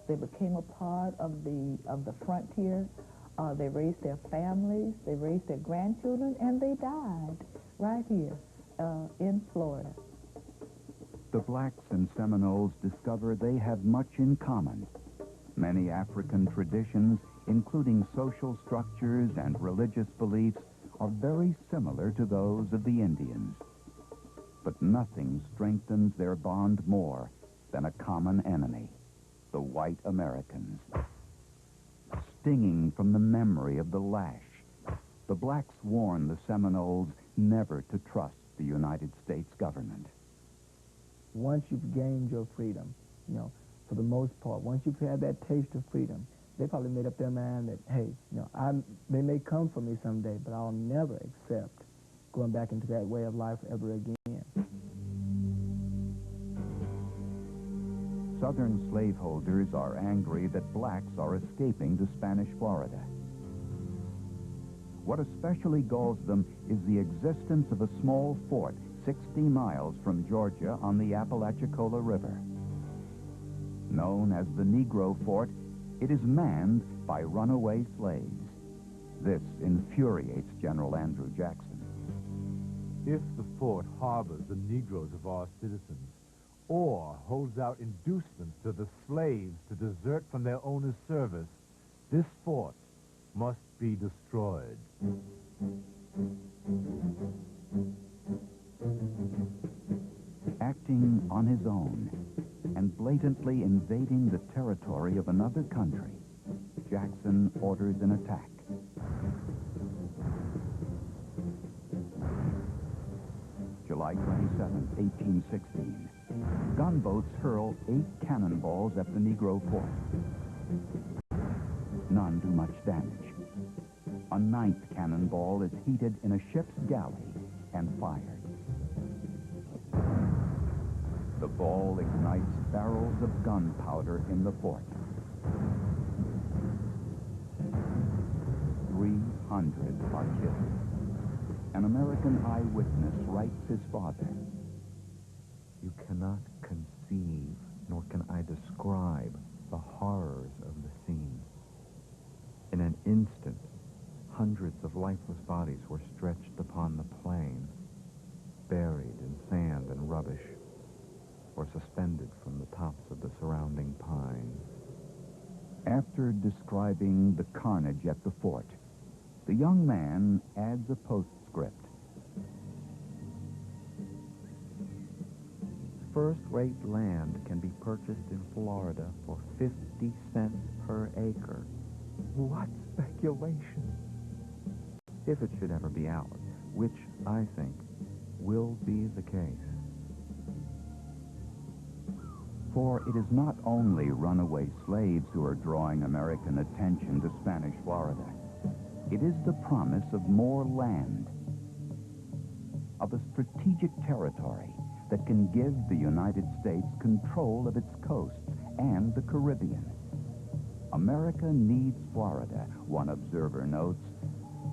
They became a part of the frontier. They raised their families. They raised their grandchildren, and they died right here in Florida. The blacks and Seminoles discover they have much in common. Many African traditions, including social structures and religious beliefs, are very similar to those of the Indians. But nothing strengthens their bond more than a common enemy, the white Americans. Stinging from the memory of the lash, the blacks warn the Seminoles never to trust the United States government. Once you've gained your freedom, for the most part, once you've had that taste of freedom, they probably made up their mind that, hey, they may come for me someday, but I'll never accept going back into that way of life ever again. Southern slaveholders are angry that blacks are escaping to Spanish Florida. What especially galls them is the existence of a small fort 60 miles from Georgia on the Apalachicola River. Known as the Negro Fort, it is manned by runaway slaves. This infuriates General Andrew Jackson. If the fort harbors the Negroes of our citizens, or holds out inducements to the slaves to desert from their owner's service, this fort must be destroyed. Acting on his own and blatantly invading the territory of another country, Jackson orders an attack. July 27, 1816. Gunboats hurl 8 cannonballs at the Negro fort. None do much damage. A 9th cannonball is heated in a ship's galley and fired. The ball ignites barrels of gunpowder in the fort. 300 are killed. An American eyewitness writes his father, "You cannot conceive, nor can I describe, the horrors of the scene. In an instant, hundreds of lifeless bodies were stretched upon the plain, buried in sand and rubbish, or suspended from the tops of the surrounding pines." After describing the carnage at the fort, the young man adds a postscript. First-rate land can be purchased in Florida for 50 cents per acre. What speculation! If it should ever be ours, which I think will be the case. For it is not only runaway slaves who are drawing American attention to Spanish Florida. It is the promise of more land, of a strategic territory that can give the United States control of its coasts and the Caribbean. America needs Florida, one observer notes,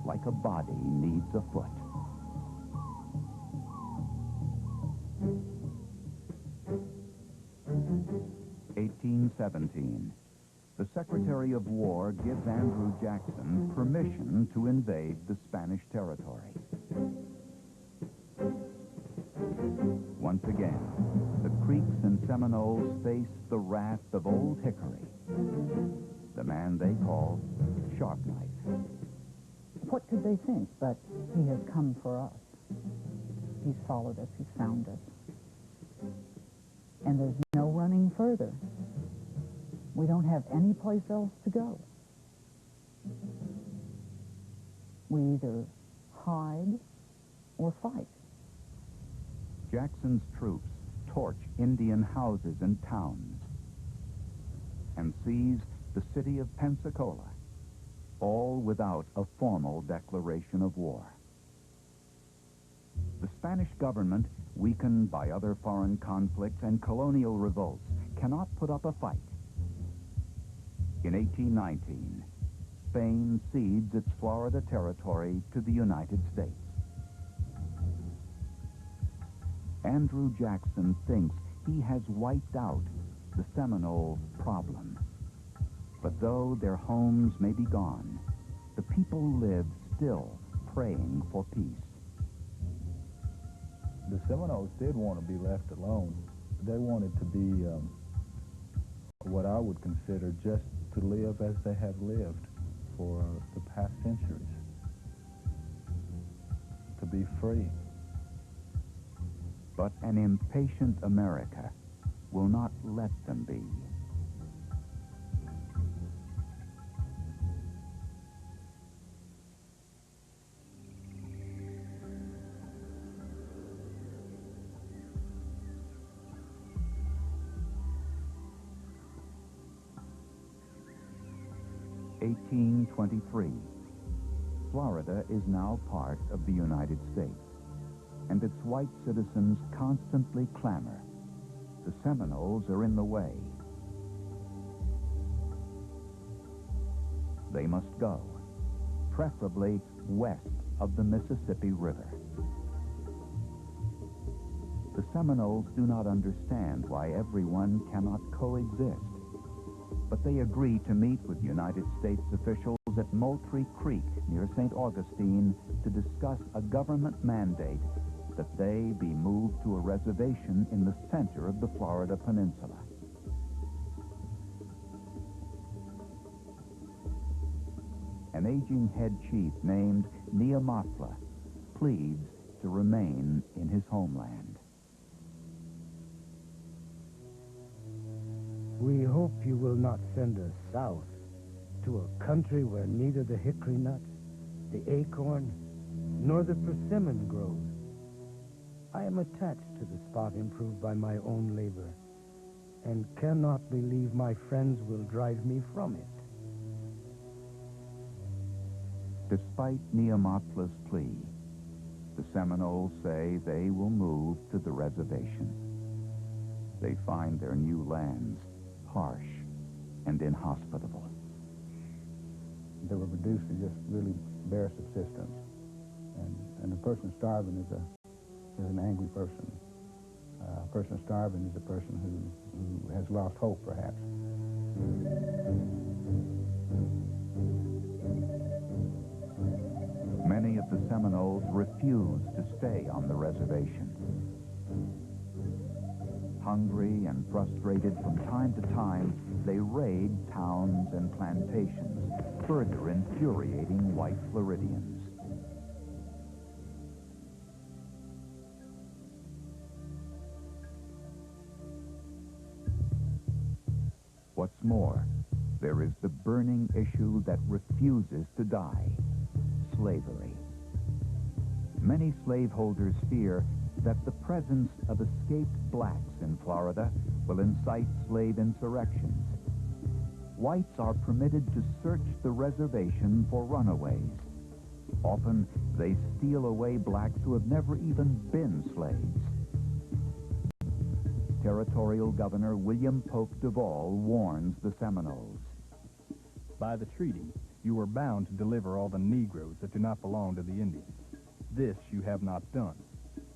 like a body needs a foot. (1817). The Secretary of War gives Andrew Jackson permission to invade the Spanish territory. Once again, the Creeks and Seminoles face the wrath of Old Hickory, the man they call Sharp Knife. What could they think? But he has come for us. He's followed us. He's found us. And there's no running further. We don't have any place else to go. We either hide or fight. Jackson's troops torch Indian houses and towns and seize the city of Pensacola, all without a formal declaration of war. The Spanish government, weakened by other foreign conflicts and colonial revolts, cannot put up a fight. In 1819, Spain cedes its Florida territory to the United States. Andrew Jackson thinks he has wiped out the Seminole problem. But though their homes may be gone, the people live still praying for peace. The Seminoles did want to be left alone. They wanted to be what I would consider just to live as they have lived for the past centuries. To be free. But an impatient America will not let them be. (1823). Florida is now part of the United States, and its white citizens constantly clamor. The Seminoles are in the way. They must go, preferably west of the Mississippi River. The Seminoles do not understand why everyone cannot coexist, but they agree to meet with United States officials at Moultrie Creek near St. Augustine to discuss a government mandate that they be moved to a reservation in the center of the Florida Peninsula. An aging head chief named Neamatla pleads to remain in his homeland. We hope you will not send us south to a country where neither the hickory nut, the acorn, nor the persimmon grows. I am attached to the spot improved by my own labor, and cannot believe my friends will drive me from it. Despite Neamatla's plea, the Seminoles say they will move to the reservation. They find their new lands harsh and inhospitable. They were reduced to just really bare subsistence. And a person starving is an angry person. A person starving is a person who has lost hope, perhaps. Many of the Seminoles refuse to stay on the reservation. Hungry and frustrated, from time to time, they raid towns and plantations, further infuriating white Floridians. What's more, there is the burning issue that refuses to die: slavery. Many slaveholders fear that the presence of escaped blacks in Florida will incite slave insurrections. Whites are permitted to search the reservation for runaways. Often, they steal away blacks who have never even been slaves. Territorial Governor William Polk Duvall warns the Seminoles. By the treaty, you are bound to deliver all the Negroes that do not belong to the Indians. This you have not done.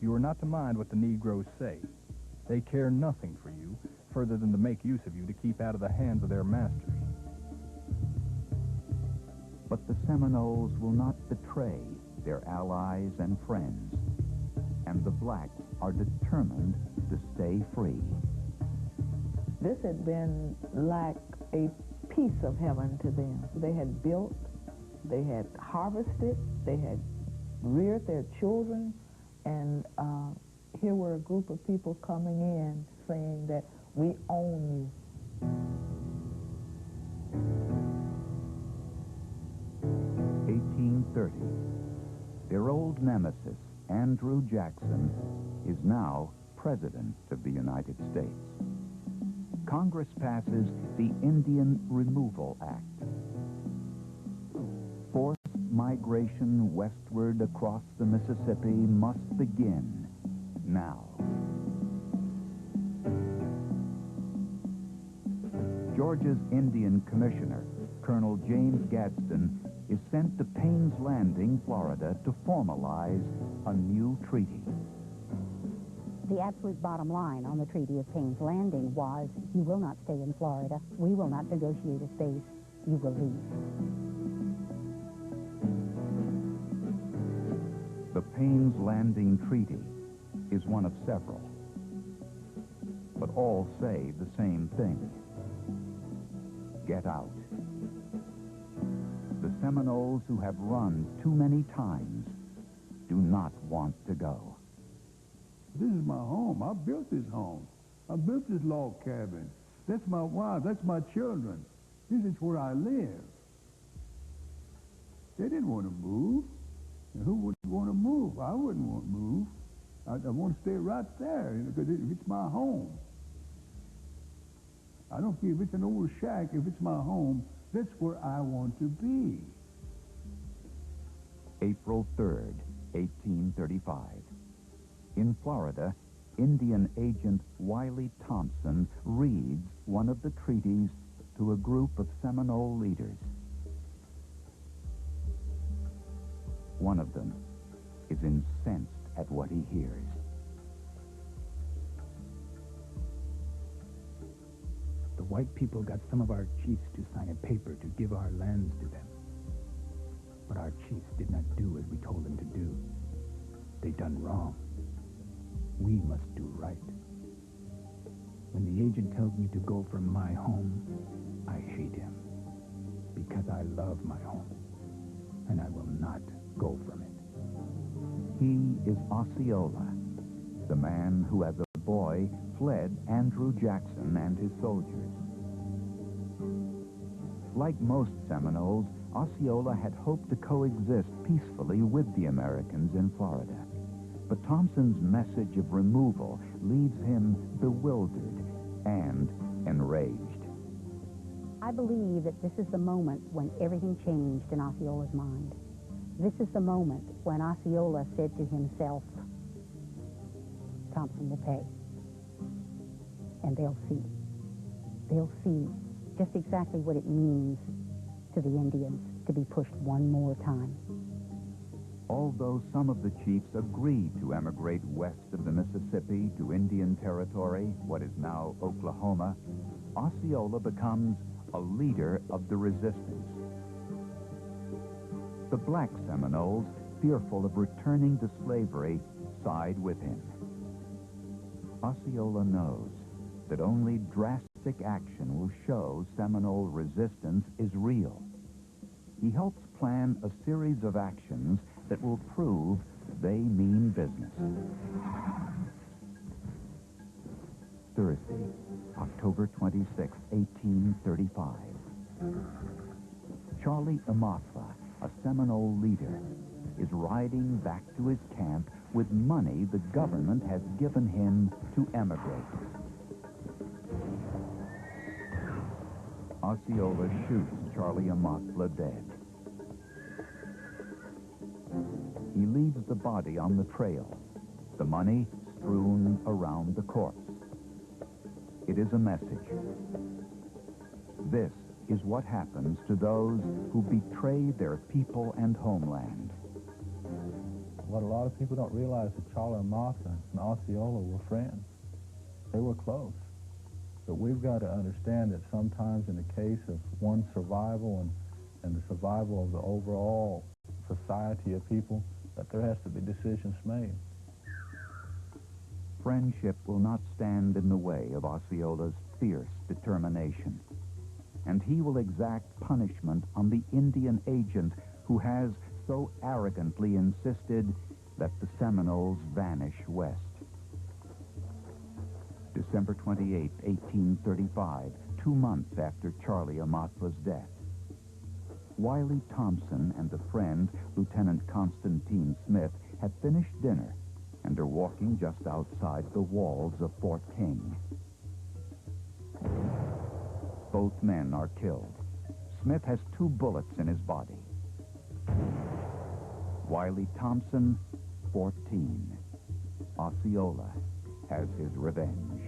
You are not to mind what the Negroes say. They care nothing for you, further than to make use of you to keep out of the hands of their masters. But the Seminoles will not betray their allies and friends, and the blacks are determined to stay free. This had been like a piece of heaven to them. They had built, they had harvested, they had reared their children, and here were a group of people coming in saying that we own you. 1830. Their old nemesis, Andrew Jackson, is now President of the United States. Congress passes the Indian Removal Act. Forced migration westward across the Mississippi must begin now. Georgia's Indian Commissioner, Colonel James Gadsden, is sent to Payne's Landing, Florida, to formalize a new treaty. The absolute bottom line on the Treaty of Payne's Landing was, you will not stay in Florida. We will not negotiate a space. You will leave. The Payne's Landing Treaty is one of several, but all say the same thing: get out. The Seminoles, who have run too many times, do not want to go. This is my home. I built this home. I built this log cabin. That's my wife. That's my children. This is where I live. They didn't want to move. And who would want to move? I wouldn't want to move. I want to stay right there, because it's my home. I don't care if it's an old shack. If it's my home, that's where I want to be. April 3rd, 1835. In Florida, Indian agent Wiley Thompson reads one of the treaties to a group of Seminole leaders. One of them is incensed at what he hears. The white people got some of our chiefs to sign a paper to give our lands to them. But our chiefs did not do as we told them to do. They done wrong. We must do right. When the agent tells me to go from my home, I hate him. Because I love my home. And I will not go from it. He is Osceola, the man who as a boy fled Andrew Jackson and his soldiers. Like most Seminoles, Osceola had hoped to coexist peacefully with the Americans in Florida. But Thompson's message of removal leaves him bewildered and enraged. I believe that this is the moment when everything changed in Osceola's mind. This is the moment when Osceola said to himself, Thompson will pay. And they'll see. They'll see just exactly what it means to the Indians to be pushed one more time. Although some of the chiefs agreed to emigrate west of the Mississippi to Indian Territory, what is now Oklahoma, Osceola becomes a leader of the resistance. The black Seminoles, fearful of returning to slavery, side with him. Osceola knows that only drastic action will show Seminole resistance is real. He helps plan a series of actions that will prove they mean business. Thursday, October 26, 1835. Charlie Amasa, a Seminole leader, is riding back to his camp with money the government has given him to emigrate. Osceola shoots Charlie Amasa dead. He leaves the body on the trail, the money strewn around the corpse. It is a message. This is what happens to those who betray their people and homeland. What a lot of people don't realize is that Charlie Amasa and Osceola were friends. They were close. But we've got to understand that sometimes in the case of one's survival and the survival of the overall society of people, that there has to be decisions made. Friendship will not stand in the way of Osceola's fierce determination, and he will exact punishment on the Indian agent who has so arrogantly insisted that the Seminoles vanish west. December 28, 1835, 2 months after Charlie Amasa's death. Wiley Thompson and a friend, Lieutenant Constantine Smith, had finished dinner and are walking just outside the walls of Fort King. Both men are killed. Smith has 2 bullets in his body. Wiley Thompson, 14. Osceola has his revenge.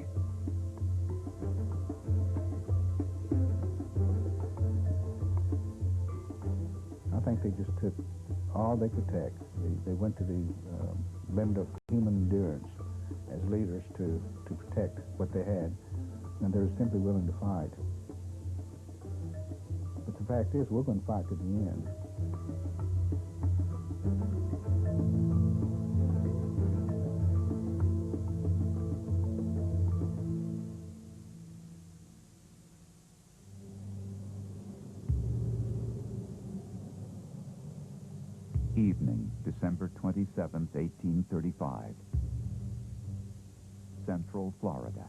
I think they just took all they could take. They went to the limit of human endurance as leaders to protect what they had, and they were simply willing to fight. But the fact is, we're going to fight to the end. Evening, December 27, 1835. Central Florida.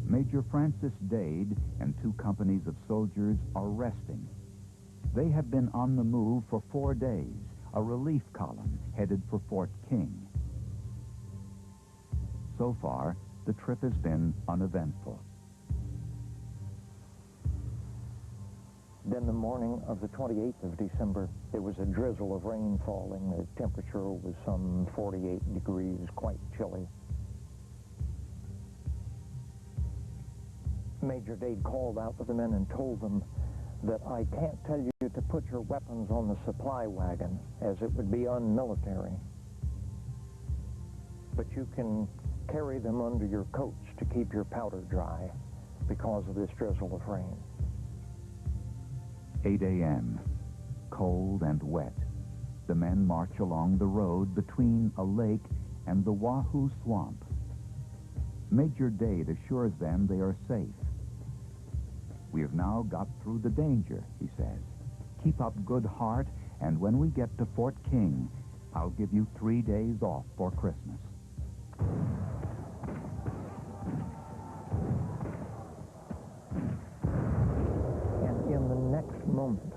Major Francis Dade and 2 companies of soldiers are resting. They have been on the move for 4 days, a relief column headed for Fort King. So far, the trip has been uneventful. Then the morning of the 28th of December, there was a drizzle of rain falling. The temperature was some 48 degrees, quite chilly. Major Dade called out to the men and told them that I can't tell you to put your weapons on the supply wagon, as it would be unmilitary. But you can carry them under your coats to keep your powder dry because of this drizzle of rain. 8 a.m. Cold and wet. The men march along the road between a lake and the Wahoo Swamp. Major Dade assures them they are safe. We have now got through the danger, he says. Keep up good heart, and when we get to Fort King, I'll give you 3 days off for Christmas. And in the next moment,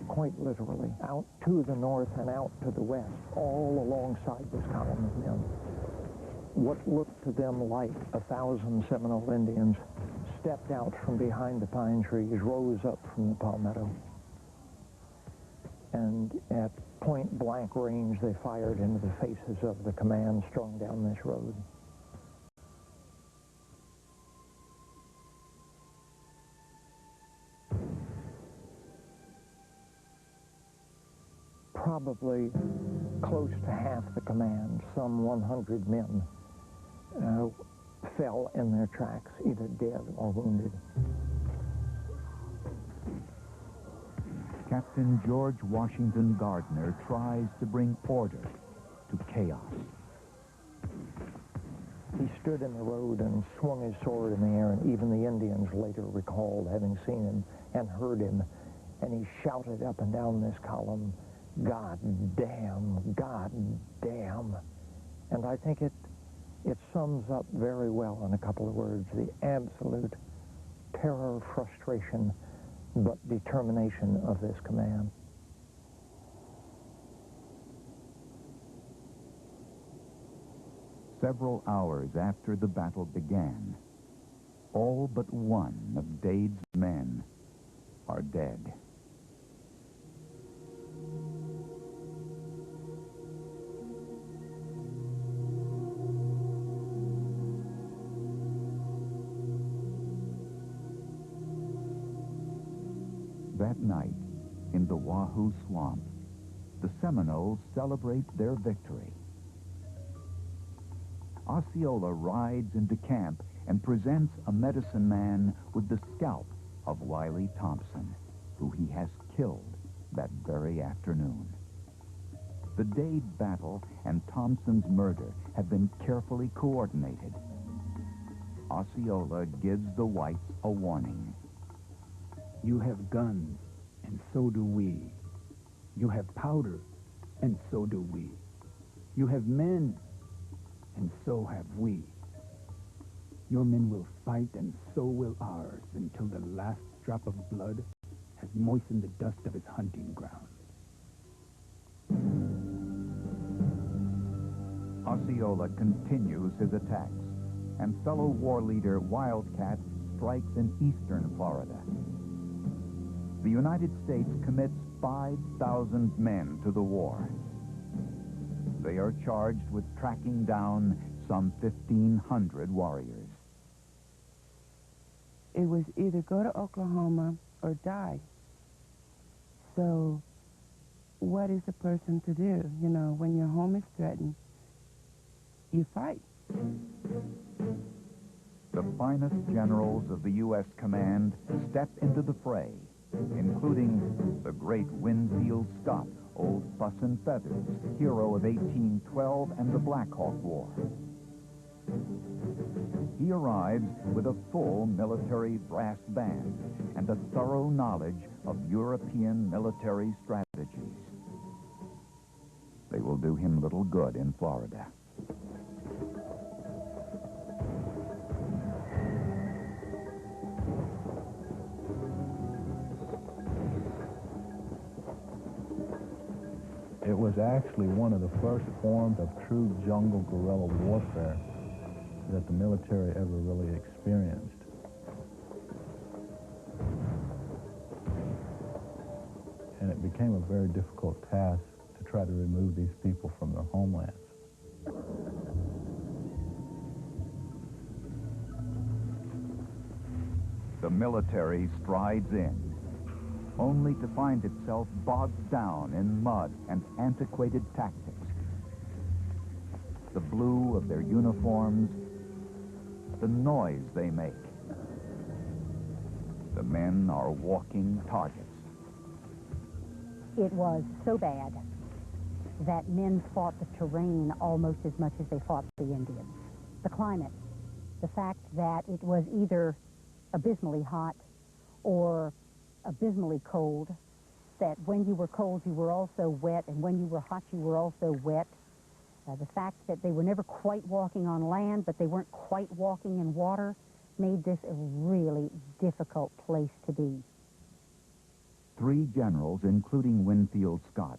quite literally, out to the north and out to the west, all alongside this column of men, what looked to them like 1,000 Seminole Indians stepped out from behind the pine trees, rose up from the palmetto, and at point-blank range, they fired into the faces of the command strung down this road. Probably close to half the command, some 100 men, fell in their tracks, either dead or wounded. Captain George Washington Gardner tries to bring order to chaos. He stood in the road and swung his sword in the air, and even the Indians later recalled having seen him and heard him, and he shouted up and down this column, "God damn, God damn." And I think it sums up very well in a couple of words the absolute terror, frustration, but determination of this command. Several hours after the battle began, all but one of Dade's men are dead. That night, in the Wahoo Swamp, the Seminoles celebrate their victory. Osceola rides into camp and presents a medicine man with the scalp of Wiley Thompson, who he has killed that very afternoon. The Dade battle and Thompson's murder have been carefully coordinated. Osceola gives the whites a warning. You have guns, and so do we. You have powder, and so do we. You have men, and so have we. Your men will fight, and so will ours, until the last drop of blood has moistened the dust of his hunting ground. Osceola continues his attacks, and fellow war leader Wildcat strikes in eastern Florida. The United States commits 5,000 men to the war. They are charged with tracking down some 1,500 warriors. It was either go to Oklahoma or die. So what is a person to do? You know, when your home is threatened, you fight. The finest generals of the U.S. command step into the fray, including the great Winfield Scott, Old Fuss and Feathers, hero of 1812 and the Black Hawk War. He arrives with a full military brass band and a thorough knowledge of European military strategies. They will do him little good in Florida. It was actually one of the first forms of true jungle guerrilla warfare that the military ever really experienced. And it became a very difficult task to try to remove these people from their homelands. The military strides in, only to find itself bogged down in mud and antiquated tactics. The blue of their uniforms, the noise they make. The men are walking targets. It was so bad that men fought the terrain almost as much as they fought the Indians. The climate, the fact that it was either abysmally hot or abysmally cold, that when you were cold you were also wet, and when you were hot you were also wet. The fact that they were never quite walking on land, but they weren't quite walking in water, made this a really difficult place to be. 3 generals, including Winfield Scott,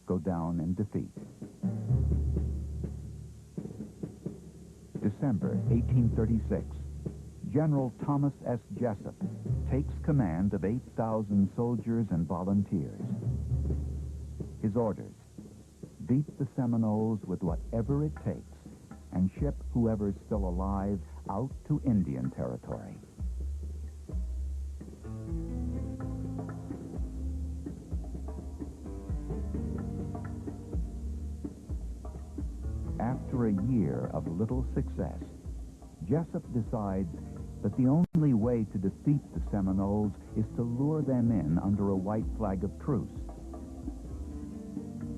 go down in defeat. December 1836, General Thomas S. Jessup takes command of 8,000 soldiers and volunteers. His orders: beat the Seminoles with whatever it takes and ship whoever's still alive out to Indian Territory. After a year of little success, Jessup decides that the only way to defeat the Seminoles is to lure them in under a white flag of truce.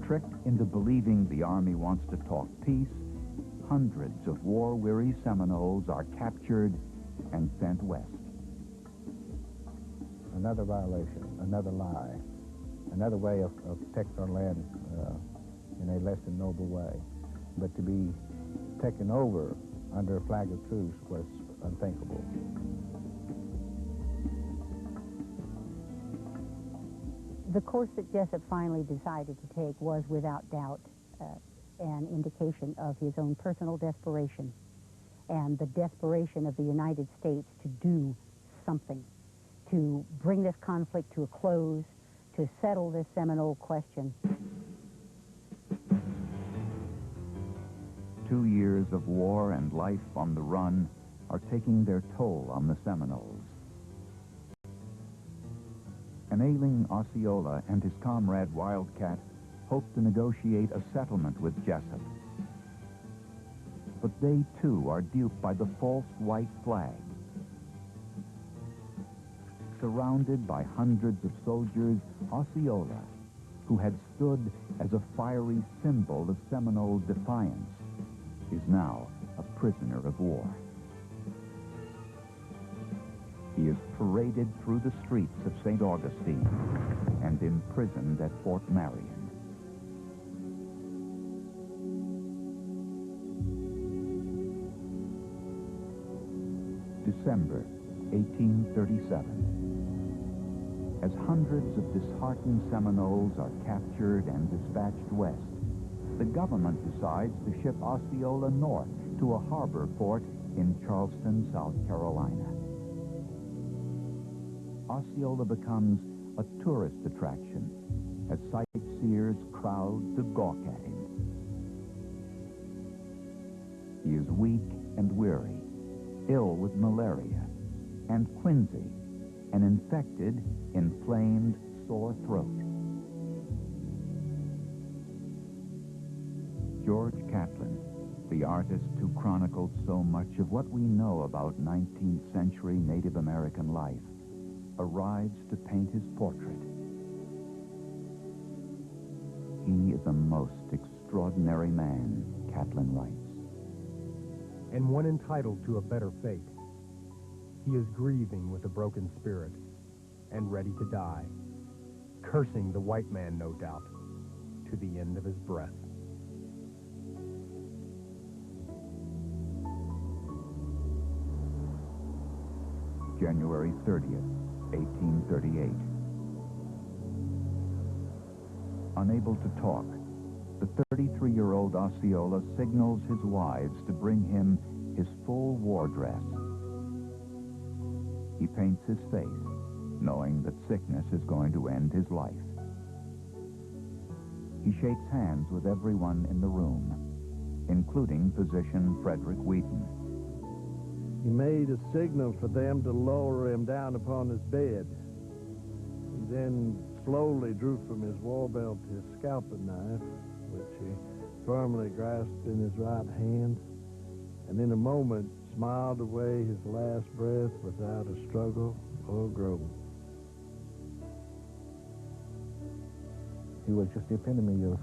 Tricked into believing the army wants to talk peace, hundreds of war-weary Seminoles are captured and sent west. Another violation, another lie, another way of protecting our land in a less than noble way. But to be taken over under a flag of truce was unthinkable. The course that Jessup finally decided to take was without doubt an indication of his own personal desperation and the desperation of the United States to do something, to bring this conflict to a close, to settle this Seminole question. 2 years of war and life on the run are taking their toll on the Seminoles. An ailing Osceola and his comrade Wildcat hope to negotiate a settlement with Jessup. But they, too, are duped by the false white flag. Surrounded by hundreds of soldiers, Osceola, who had stood as a fiery symbol of Seminole defiance, is now a prisoner of war. He is paraded through the streets of St. Augustine and imprisoned at Fort Marion. December 1837. As hundreds of disheartened Seminoles are captured and dispatched west, the government decides to ship Osceola north to a harbor fort in Charleston, South Carolina. Osceola becomes a tourist attraction as sightseers crowd to gawk at him. He is weak and weary, ill with malaria and quinsy, an infected, inflamed, sore throat. George Catlin, the artist who chronicled so much of what we know about 19th century Native American life, arrives to paint his portrait. He is a most extraordinary man, Catlin writes. And one entitled to a better fate. He is grieving with a broken spirit and ready to die, cursing the white man, no doubt, to the end of his breath. January 30th, 1838. Unable to talk, the 33-year-old Osceola signals his wives to bring him his full war dress. He paints his face, knowing that sickness is going to end his life. He shakes hands with everyone in the room, including physician Frederick Wheaton. He made a signal for them to lower him down upon his bed. He then slowly drew from his war belt his scalping knife, which he firmly grasped in his right hand, and in a moment smiled away his last breath without a struggle or groan. He was just the epitome of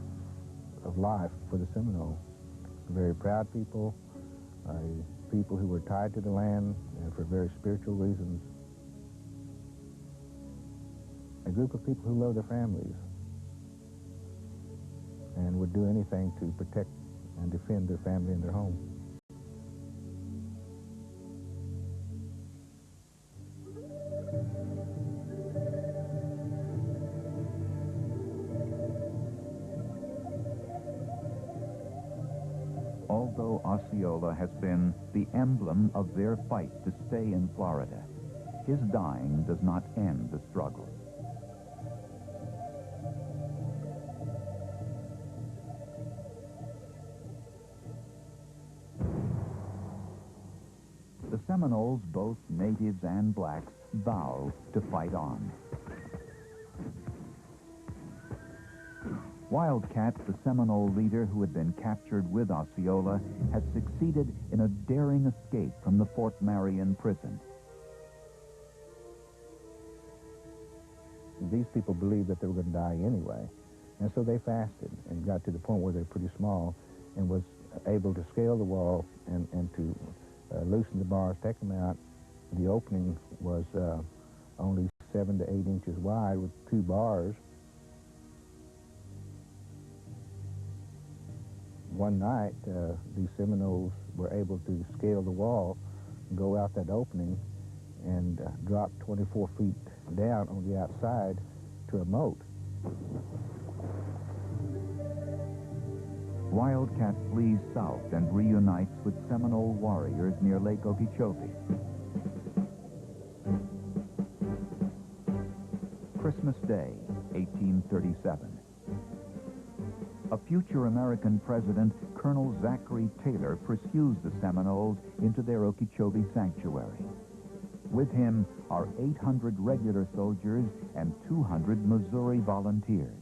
of life for the Seminoles. Very proud people, people who were tied to the land for very spiritual reasons. A group of people who loved their families and would do anything to protect and defend their family and their home. Although Osceola has been the emblem of their fight to stay in Florida, his dying does not end the struggle. The Seminoles, both natives and blacks, vow to fight on. Wildcat, the Seminole leader who had been captured with Osceola, had succeeded in a daring escape from the Fort Marion prison. These people believed that they were going to die anyway, and so they fasted and got to the point where they were pretty small and was able to scale the wall and to loosen the bars, take them out. The opening was only 7 to 8 inches wide with 2 bars. One night, the Seminoles were able to scale the wall, go out that opening, and drop 24 feet down on the outside to a moat. Wildcat flees south and reunites with Seminole warriors near Lake Okeechobee. Christmas Day, 1837. A future American president, Colonel Zachary Taylor, pursues the Seminoles into their Okeechobee sanctuary. With him are 800 regular soldiers and 200 Missouri volunteers.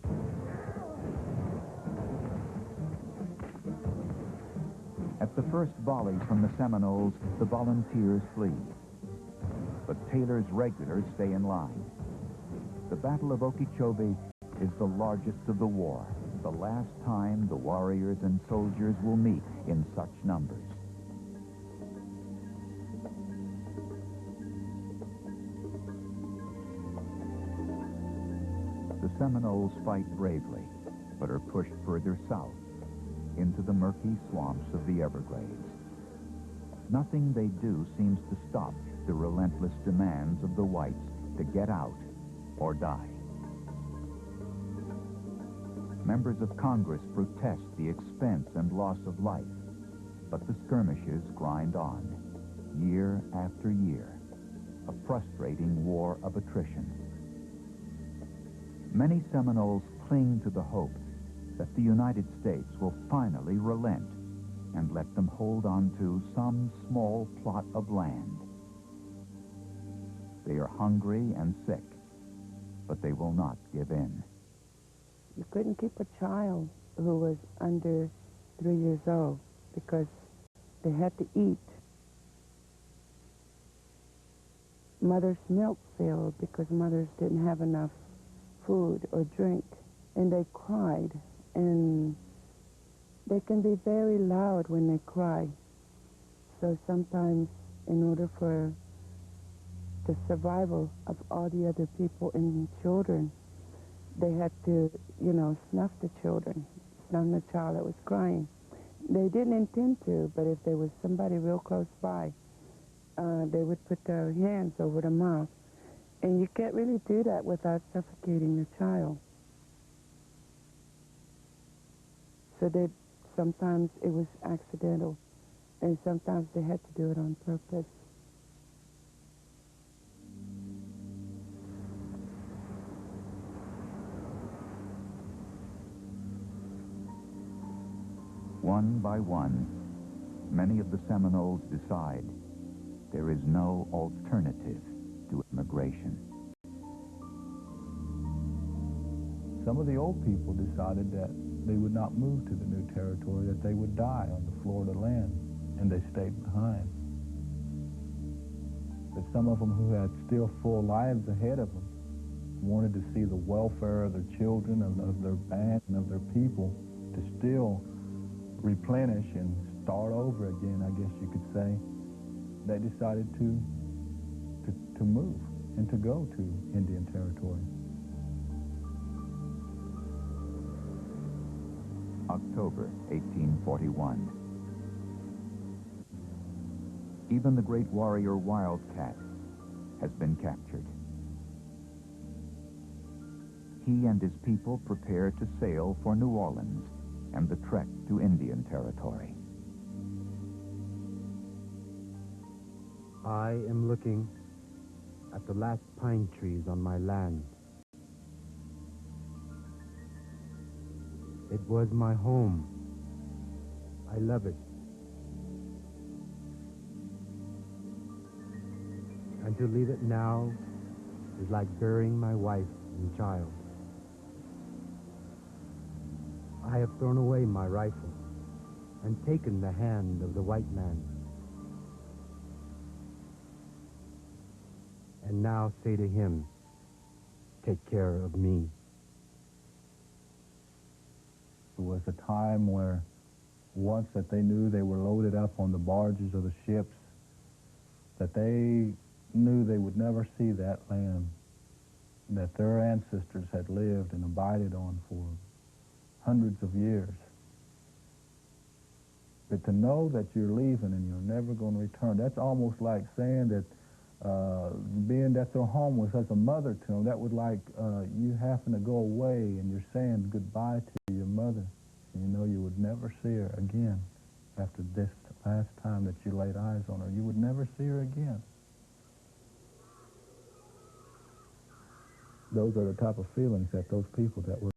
At the first volley from the Seminoles, the volunteers flee. But Taylor's regulars stay in line. The Battle of Okeechobee is the largest of the war, the last time the warriors and soldiers will meet in such numbers. The Seminoles fight bravely, but are pushed further south, into the murky swamps of the Everglades. Nothing they do seems to stop the relentless demands of the whites to get out or die. Members of Congress protest the expense and loss of life, but the skirmishes grind on, year after year, a frustrating war of attrition. Many Seminoles cling to the hope that the United States will finally relent and let them hold on to some small plot of land. They are hungry and sick, but they will not give in. You couldn't keep a child who was under 3 years old because they had to eat. Mother's milk failed because mothers didn't have enough food or drink, and they cried. And they can be very loud when they cry. So sometimes, in order for the survival of all the other people and children, they had to, snuff the children, snuff the child that was crying. They didn't intend to, but if there was somebody real close by, they would put their hands over the mouth. And you can't really do that without suffocating the child. So sometimes it was accidental, and sometimes they had to do it on purpose. One by one, many of the Seminoles decide there is no alternative to immigration. Some of the old people decided that they would not move to the new territory, that they would die on the Florida land, and they stayed behind. But some of them who had still full lives ahead of them wanted to see the welfare of their children, of their band, and of their people to still replenish and start over again, I guess you could say, they decided to move and to go to Indian Territory. October 1841. Even the great warrior Wildcat has been captured. He and his people prepare to sail for New Orleans and the trek to Indian Territory. I am looking at the last pine trees on my land. It was my home. I love it. And to leave it now is like burying my wife and child. I have thrown away my rifle and taken the hand of the white man. And now say to him, take care of me. It was a time where once that they knew they were loaded up on the barges of the ships, that they knew they would never see that land that their ancestors had lived and abided on for hundreds of years. But to know that you're leaving and you're never going to return, that's almost like saying that being that their home was as a mother to them, that would like you having to go away and you're saying goodbye to your mother. And you know you would never see her again after this last time that you laid eyes on her. You would never see her again. Those are the type of feelings that those people that were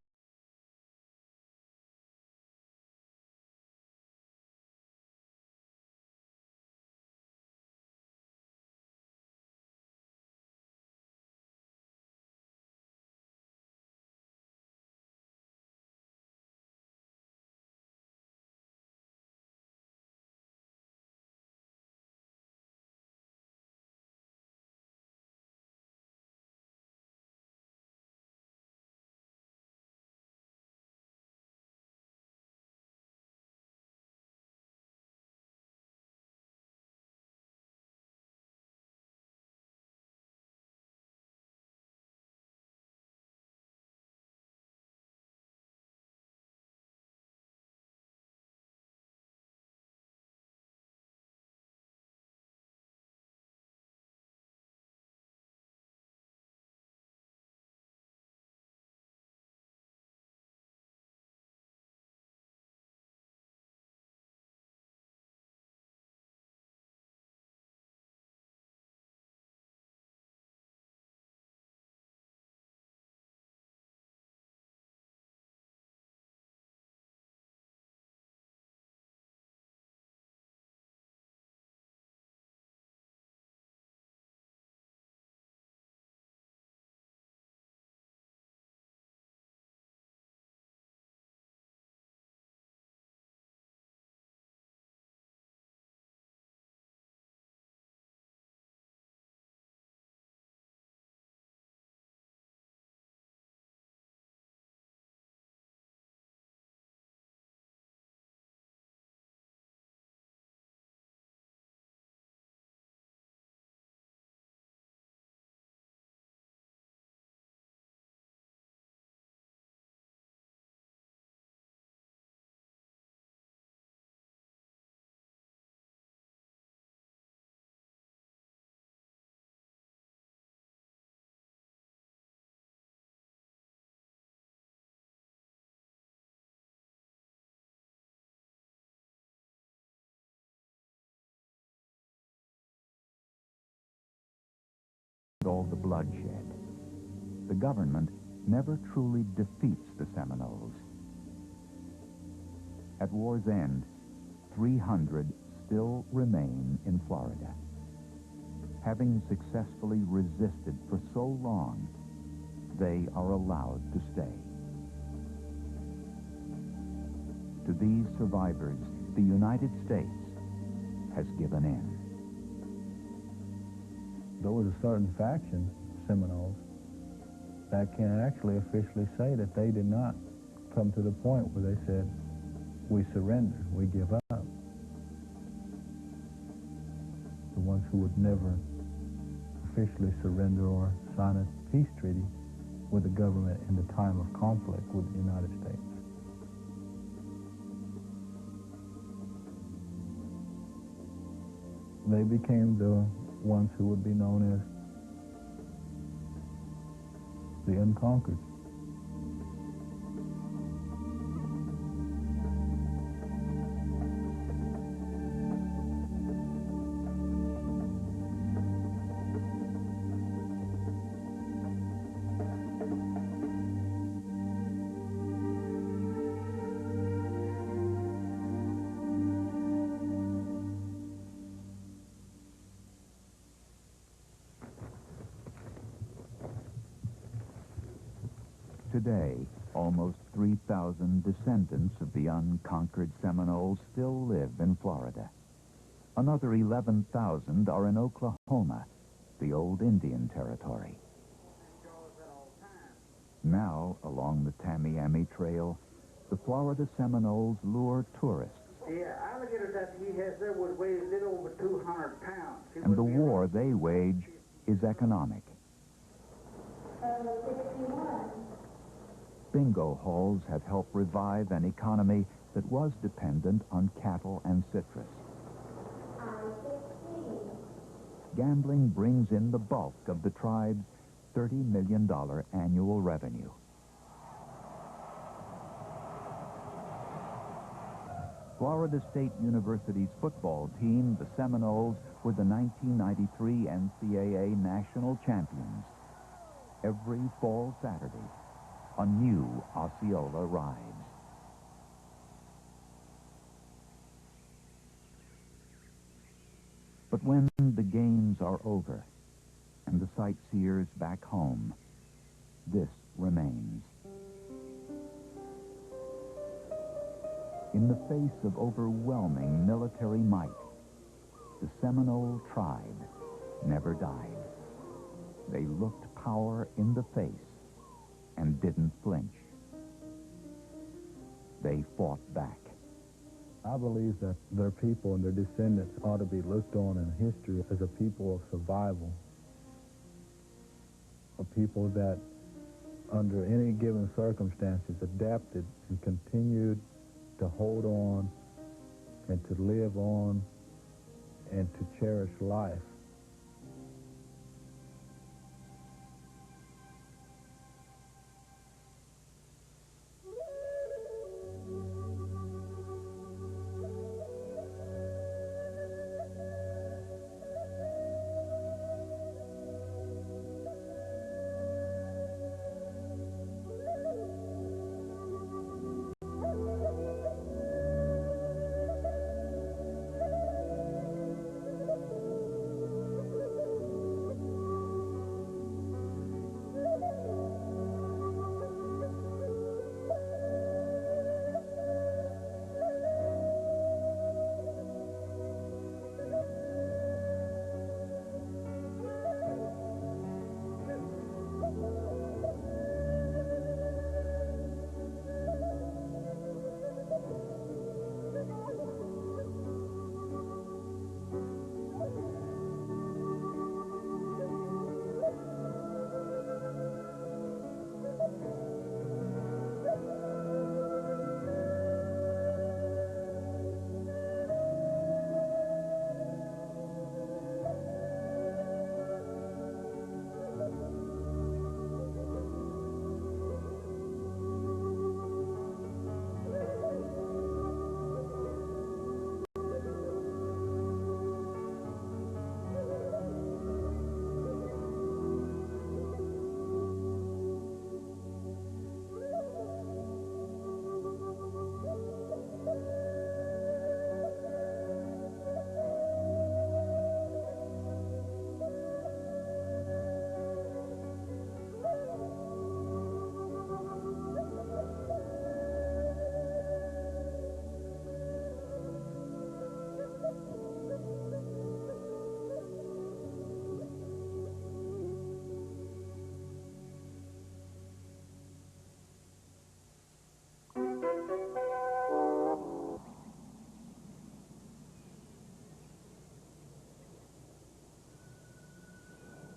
all the bloodshed. The government never truly defeats the Seminoles. At war's end, 300 still remain in Florida. Having successfully resisted for so long, they are allowed to stay. To these survivors, the United States has given in. There was a certain faction, Seminoles, that can actually officially say that they did not come to the point where they said, we surrender, we give up. The ones who would never officially surrender or sign a peace treaty with the government in the time of conflict with the United States. They became the ones who would be known as the unconquered. Today, almost 3,000 descendants of the unconquered Seminoles still live in Florida. Another 11,000 are in Oklahoma, the old Indian territory. Now, along the Tamiami Trail, the Florida Seminoles lure tourists. The alligator that he has there would weigh a little over 200 pounds. And the war they wage is economic. 61. Bingo halls have helped revive an economy that was dependent on cattle and citrus. Gambling brings in the bulk of the tribe's $30 million annual revenue. Florida State University's football team, the Seminoles, were the 1993 NCAA national champions. Every fall Saturday, a new Osceola rides. But when the games are over and the sightseers back home, this remains. In the face of overwhelming military might, the Seminole tribe never died. They looked power in the face and didn't flinch. They fought back. I believe that their people and their descendants ought to be looked on in history as a people of survival, a people that, under any given circumstances, adapted and continued to hold on and to live on and to cherish life.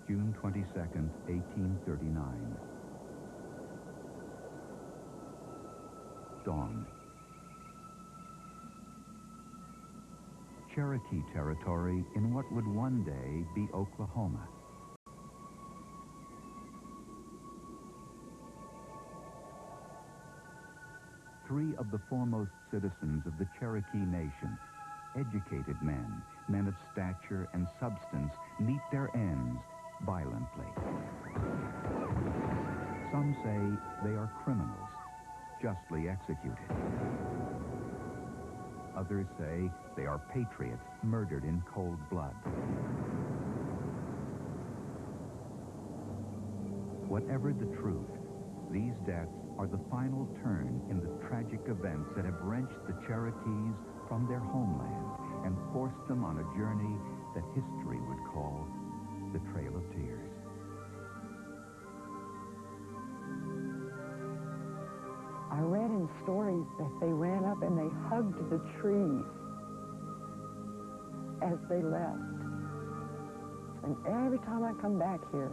June 22nd, 1839. Dawn. Cherokee territory in what would one day be Oklahoma. Three of the foremost citizens of the Cherokee Nation, educated men, men of stature and substance, meet their ends violently. Some say they are criminals, justly executed. Others say they are patriots murdered in cold blood. Whatever the truth, these deaths are the final turn in the tragic events that have wrenched the Cherokees from their homeland and forced them on a journey that history would call the Trail of Tears. I read in stories that they ran up and they hugged the trees as they left. And every time I come back here,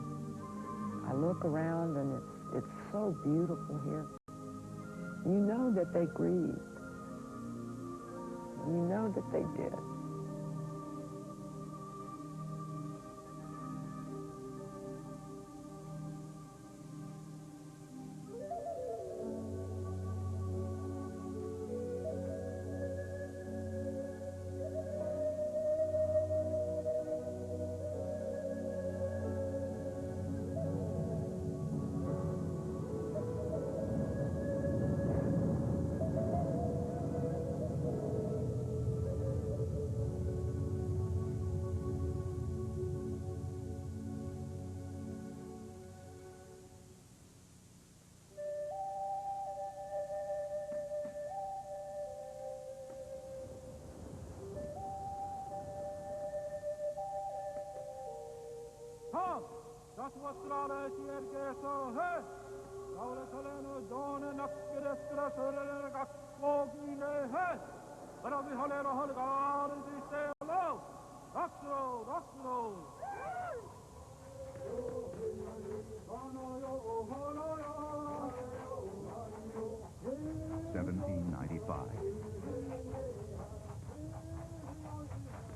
I look around and it's so beautiful here. You know that they grieved. You know that they did.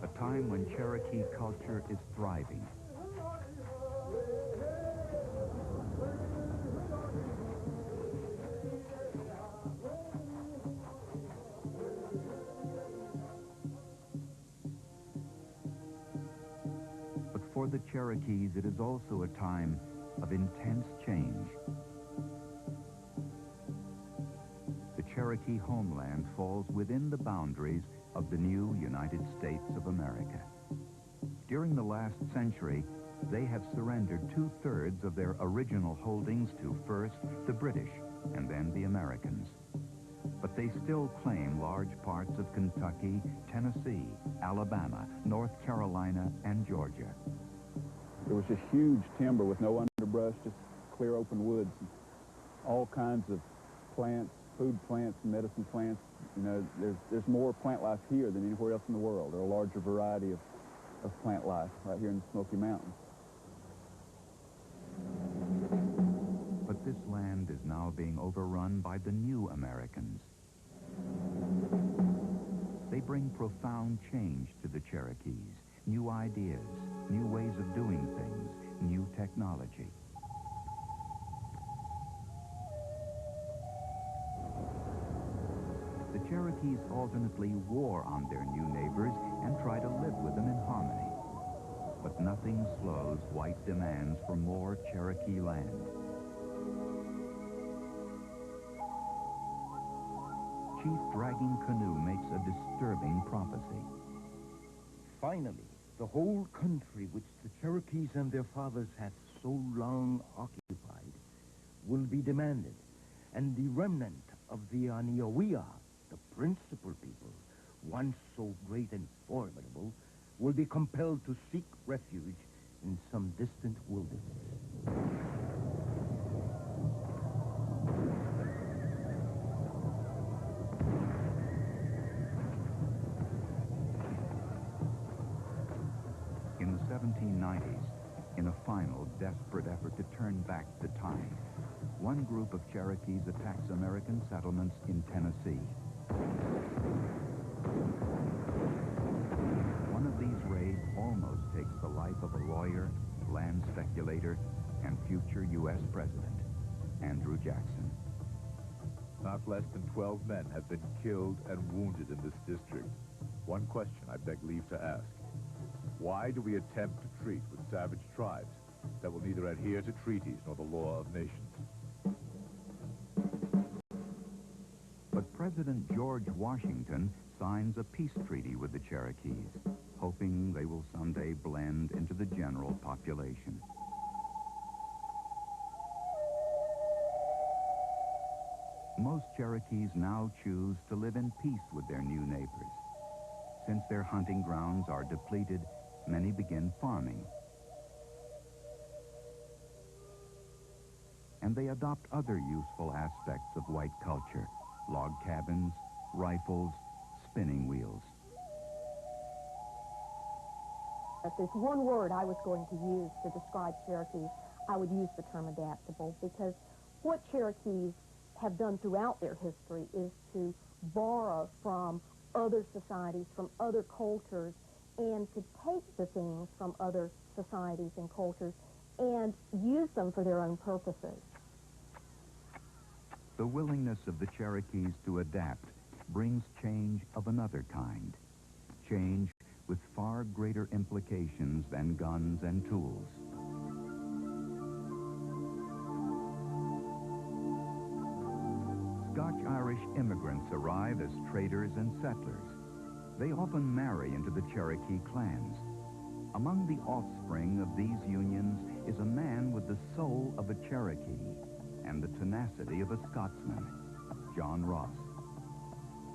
A time when Cherokee culture is thriving. But for the Cherokees, it is also a time of intense change. The Cherokee homeland falls within the boundaries of the new United States of America. During the last century, they have surrendered 2/3 of their original holdings to first the British and then the Americans. But they still claim large parts of Kentucky, Tennessee, Alabama, North Carolina, and Georgia. There was just huge timber with no underbrush, just clear open woods. All kinds of plants, food plants, medicine plants. You know, there's more plant life here than anywhere else in the world. There are a larger variety of plant life right here in the Smoky Mountains. But this land is now being overrun by the new Americans. They bring profound change to the Cherokees, new ideas, new ways of doing things, new technology. The Cherokees alternately war on their new neighbors and try to live with them in harmony. But nothing slows white demands for more Cherokee land. Chief Dragging Canoe makes a disturbing prophecy. Finally, the whole country which the Cherokees and their fathers had so long occupied will be demanded, and the remnant of the Aniawia, the principal people, once so great and formidable, will be compelled to seek refuge in some distant wilderness. In the 1790s, In a final, desperate effort to turn back the tide, one group of Cherokees attacks American settlements in Tennessee. One of these raids almost takes the life of a lawyer, land speculator, and future U.S. President, Andrew Jackson. Not less than 12 men have been killed and wounded in this district. One question I beg leave to ask. Why do we attempt to treat with savage tribes that will neither adhere to treaties nor the law of nations? But President George Washington signs a peace treaty with the Cherokees, hoping they will someday blend into the general population. Most Cherokees now choose to live in peace with their new neighbors. Since their hunting grounds are depleted, many begin farming. And they adopt other useful aspects of white culture: log cabins, rifles, spinning wheels. If there's one word I was going to use to describe Cherokees, I would use the term adaptable, because what Cherokees have done throughout their history is to borrow from other societies, from other cultures, and to take the things from other societies and cultures and use them for their own purposes. The willingness of the Cherokees to adapt brings change of another kind, change with far greater implications than guns and tools. Scotch-Irish immigrants arrive as traders and settlers. They often marry into the Cherokee clans. Among the offspring of these unions is a man with the soul of a Cherokee and the tenacity of a Scotsman, John Ross.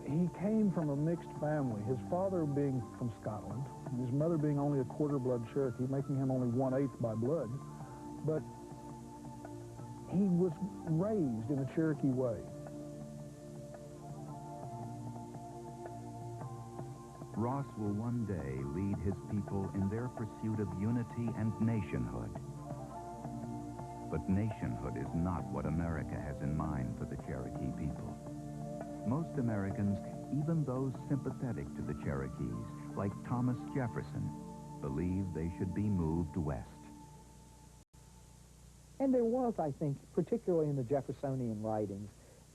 He came from a mixed family, his father being from Scotland, his mother being only a quarter-blood Cherokee, making him only 1/8 by blood. But he was raised in a Cherokee way. Ross will one day lead his people in their pursuit of unity and nationhood. But nationhood is not what America has in mind for the Cherokee people. Most Americans, even those sympathetic to the Cherokees, like Thomas Jefferson, believe they should be moved west. And there was, I think, particularly in the Jeffersonian writings,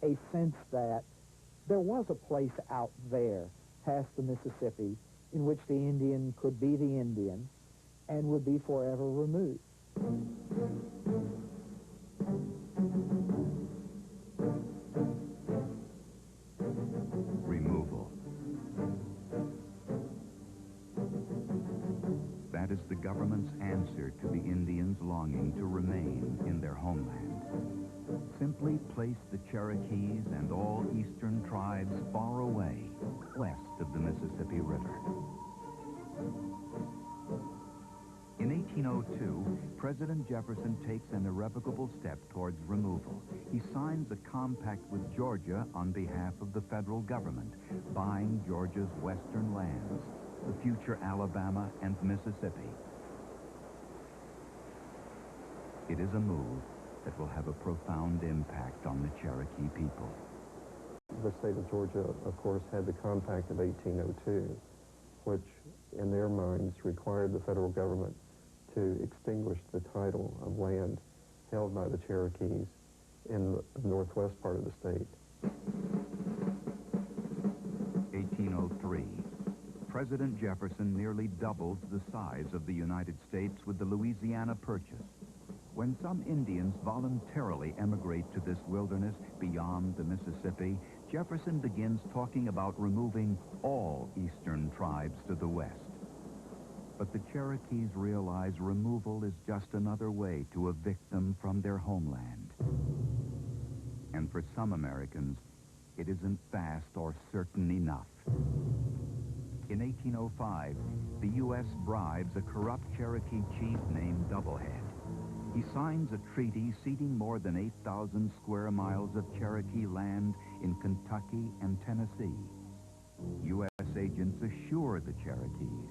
a sense that there was a place out there past the Mississippi in which the Indian could be the Indian and would be forever removed. Removal. That is the government's answer to the Indians longing to remain in their homeland. Simply place the Cherokees and all eastern tribes far away, west of the Mississippi River. In 1802, President Jefferson takes an irrevocable step towards removal. He signs a compact with Georgia on behalf of the federal government, buying Georgia's western lands, the future Alabama and Mississippi. It is a move that will have a profound impact on the Cherokee people. The state of Georgia, of course, had the Compact of 1802, which, in their minds, required the federal government to extinguish the title of land held by the Cherokees in the northwest part of the state. 1803. President Jefferson nearly doubles the size of the United States with the Louisiana Purchase. When some Indians voluntarily emigrate to this wilderness beyond the Mississippi, Jefferson begins talking about removing all eastern tribes to the west. But the Cherokees realize removal is just another way to evict them from their homeland. And for some Americans, it isn't fast or certain enough. In 1805, the U.S. bribes a corrupt Cherokee chief named Doublehead. He signs a treaty ceding more than 8,000 square miles of Cherokee land in Kentucky and Tennessee. U.S. agents assure the Cherokees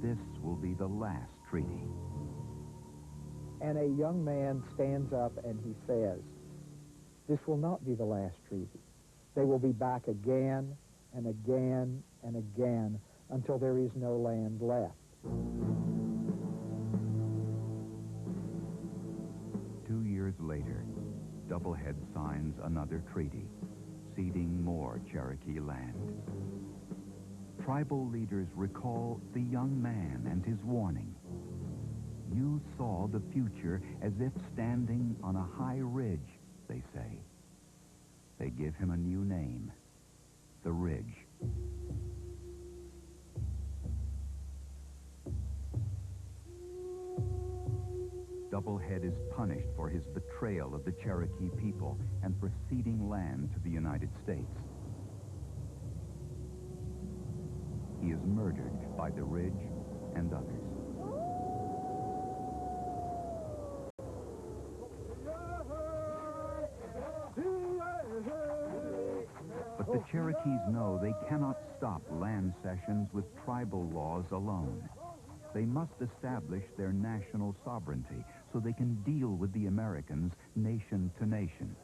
this will be the last treaty. And a young man stands up and he says, "This will not be the last treaty. They will be back again and again and again until there is no land left." 2 years later, Doublehead signs another treaty, ceding more Cherokee land. Tribal leaders recall the young man and his warning. You saw the future as if standing on a high ridge, they say. They give him a new name, the Ridge. Doublehead is punished for his betrayal of the Cherokee people and for ceding land to the United States. He is murdered by the Ridge and others. But the Cherokees know they cannot stop land cessions with tribal laws alone. They must establish their national sovereignty so they can deal with the Americans nation to nation.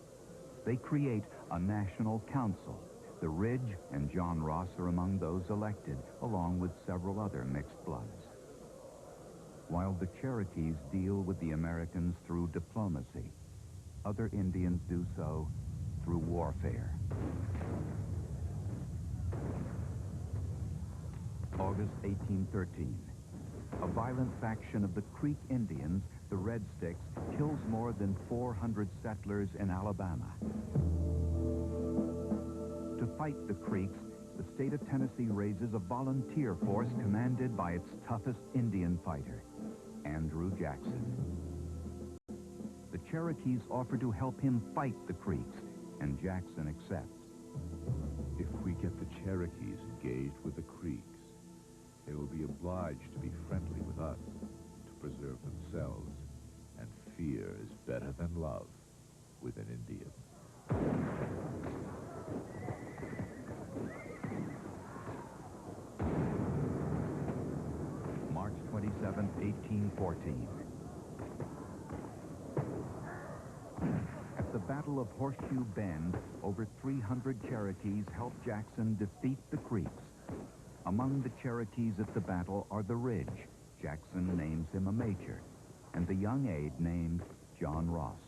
They create a national council. The Ridge and John Ross are among those elected, along with several other mixed bloods. While the Cherokees deal with the Americans through diplomacy, other Indians do so through warfare. August 1813. A violent faction of the Creek Indians, the Red Sticks, kills more than 400 settlers in Alabama. To fight the Creeks, the state of Tennessee raises a volunteer force commanded by its toughest Indian fighter, Andrew Jackson. The Cherokees offer to help him fight the Creeks, and Jackson accepts. If we get the Cherokees engaged with the Creeks, they will be obliged to be friendly with us to preserve themselves, and fear is better than love with an Indian. March 27, 1814. At the Battle of Horseshoe Bend, over 300 Cherokees helped Jackson defeat the Creeks. Among the Cherokees at the battle are the Ridge. Jackson names him a major, and the young aide named John Ross.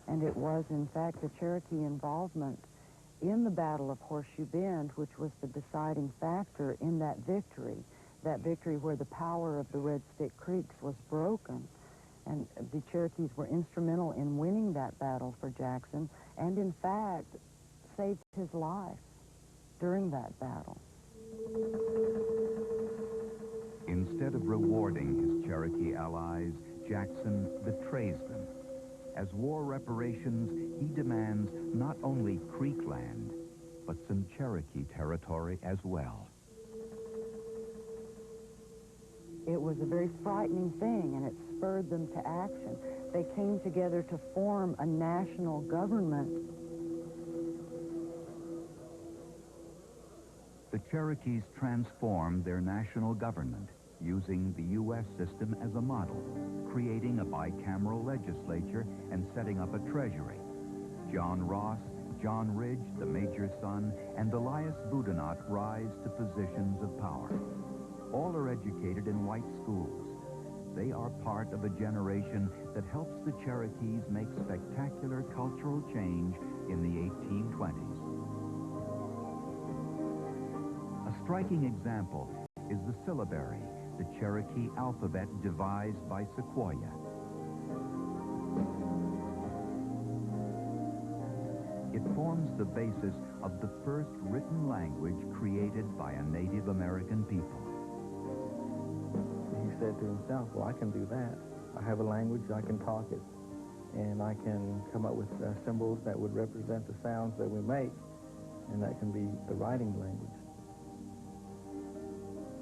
And it was, in fact, the Cherokee involvement in the Battle of Horseshoe Bend which was the deciding factor in that victory where the power of the Red Stick Creeks was broken. And the Cherokees were instrumental in winning that battle for Jackson, and in fact, saved his life during that battle. Instead of rewarding his Cherokee allies, Jackson betrays them. As war reparations, he demands not only Creek land, but some Cherokee territory as well. It was a very frightening thing, and it spurred them to action. They came together to form a national government. The Cherokees transformed their national government, using the U.S. system as a model, creating a bicameral legislature and setting up a treasury. John Ross, John Ridge, the major son, and Elias Boudinot rise to positions of power. All are educated in white schools. They are part of a generation that helps the Cherokees make spectacular cultural change in the 1820s. A striking example is the syllabary, the Cherokee alphabet devised by Sequoyah. It forms the basis of the first written language created by a Native American people. He said to himself, well, I can do that. I have a language, I can talk it, and I can come up with symbols that would represent the sounds that we make, and that can be the writing language.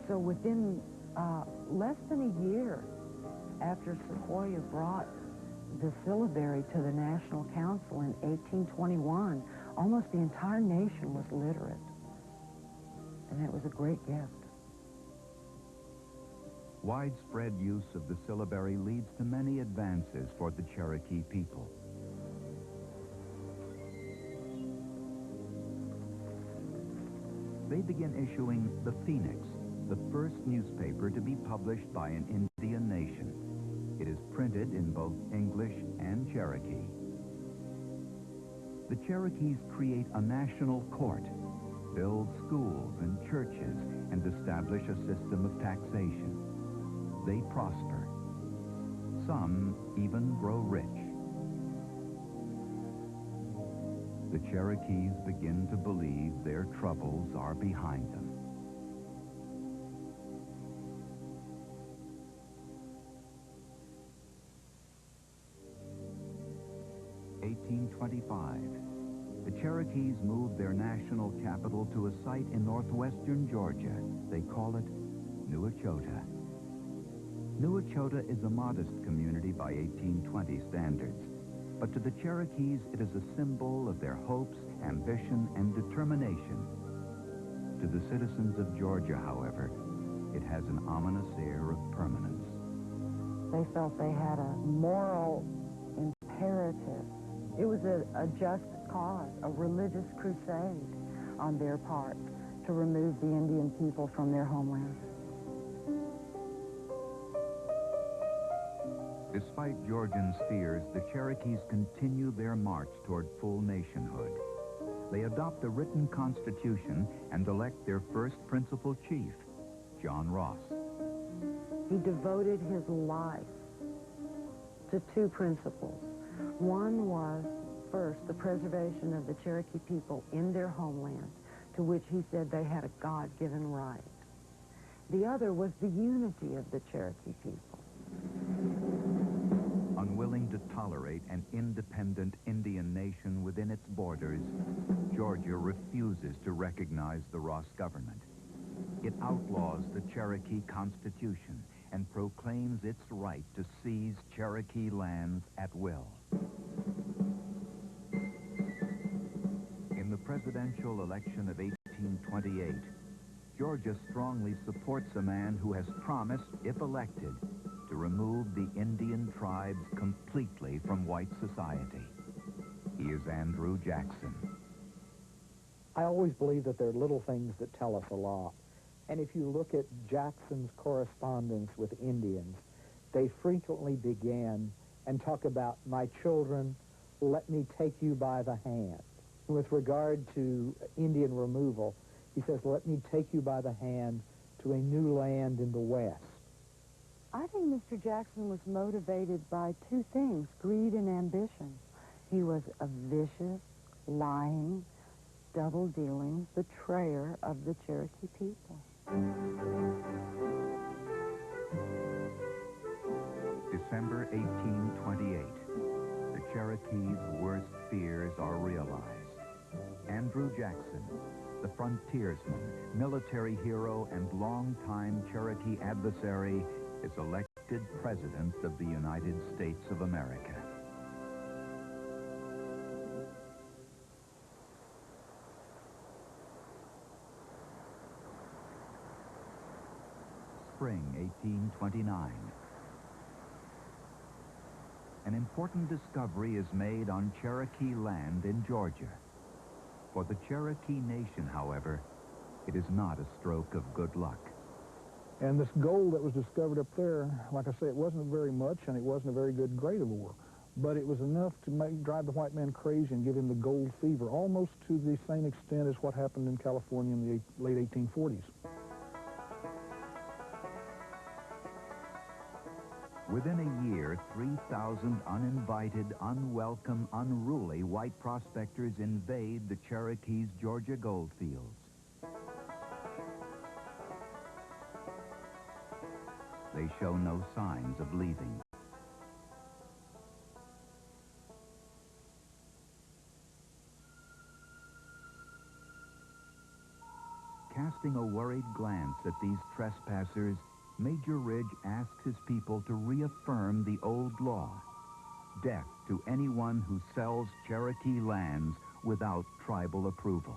So within less than a year after Sequoyah brought the syllabary to the National Council in 1821, almost the entire nation was literate. And it was a great gift. Widespread use of the syllabary leads to many advances for the Cherokee people. They begin issuing the Phoenix, the first newspaper to be published by an Indian nation. It is printed in both English and Cherokee. The Cherokees create a national court, build schools and churches, and establish a system of taxation. They prosper. Some even grow rich. The Cherokees begin to believe their troubles are behind them. (1825). The Cherokees moved their national capital to a site in northwestern Georgia. They call it Nouachota. Nouachota is a modest community by 1820 standards, but to the Cherokees it is a symbol of their hopes, ambition, and determination. To the citizens of Georgia, however, it has an ominous air of permanence. They felt they had a moral imperative. It was a just cause, a religious crusade on their part to remove the Indian people from their homeland. Despite Georgians' fears, the Cherokees continue their march toward full nationhood. They adopt a written constitution and elect their first principal chief, John Ross. He devoted his life to two principles. One was, first, the preservation of the Cherokee people in their homeland, to which he said they had a God-given right. The other was the unity of the Cherokee people. Unwilling to tolerate an independent Indian nation within its borders, Georgia refuses to recognize the Ross government. It outlaws the Cherokee Constitution and proclaims its right to seize Cherokee lands at will. In the presidential election of 1828, Georgia strongly supports a man who has promised, if elected, to remove the Indian tribes completely from white society. He is Andrew Jackson. I always believe that there are little things that tell us a lot. And if you look at Jackson's correspondence with Indians, they frequently begin and talk about, "My children, let me take you by the hand." With regard to Indian removal, he says, "Let me take you by the hand to a new land in the West." I think Mr. Jackson was motivated by two things, greed and ambition. He was a vicious, lying, double-dealing betrayer of the Cherokee people. December 1828. The Cherokees' worst fears are realized. Andrew Jackson, the frontiersman, military hero, and longtime Cherokee adversary, is elected President of the United States of America. Spring 1829. An important discovery is made on Cherokee land in Georgia. For the Cherokee Nation, however, it is not a stroke of good luck. And this gold that was discovered up there, like I say, it wasn't very much, and it wasn't a very good grade of ore. But it was enough to drive the white man crazy and give him the gold fever, almost to the same extent as what happened in California in the late 1840s. Within a year, 3,000 uninvited, unwelcome, unruly white prospectors invade the Cherokees' Georgia gold fields. They show no signs of leaving. Casting a worried glance at these trespassers, Major Ridge asks his people to reaffirm the old law: death to anyone who sells Cherokee lands without tribal approval.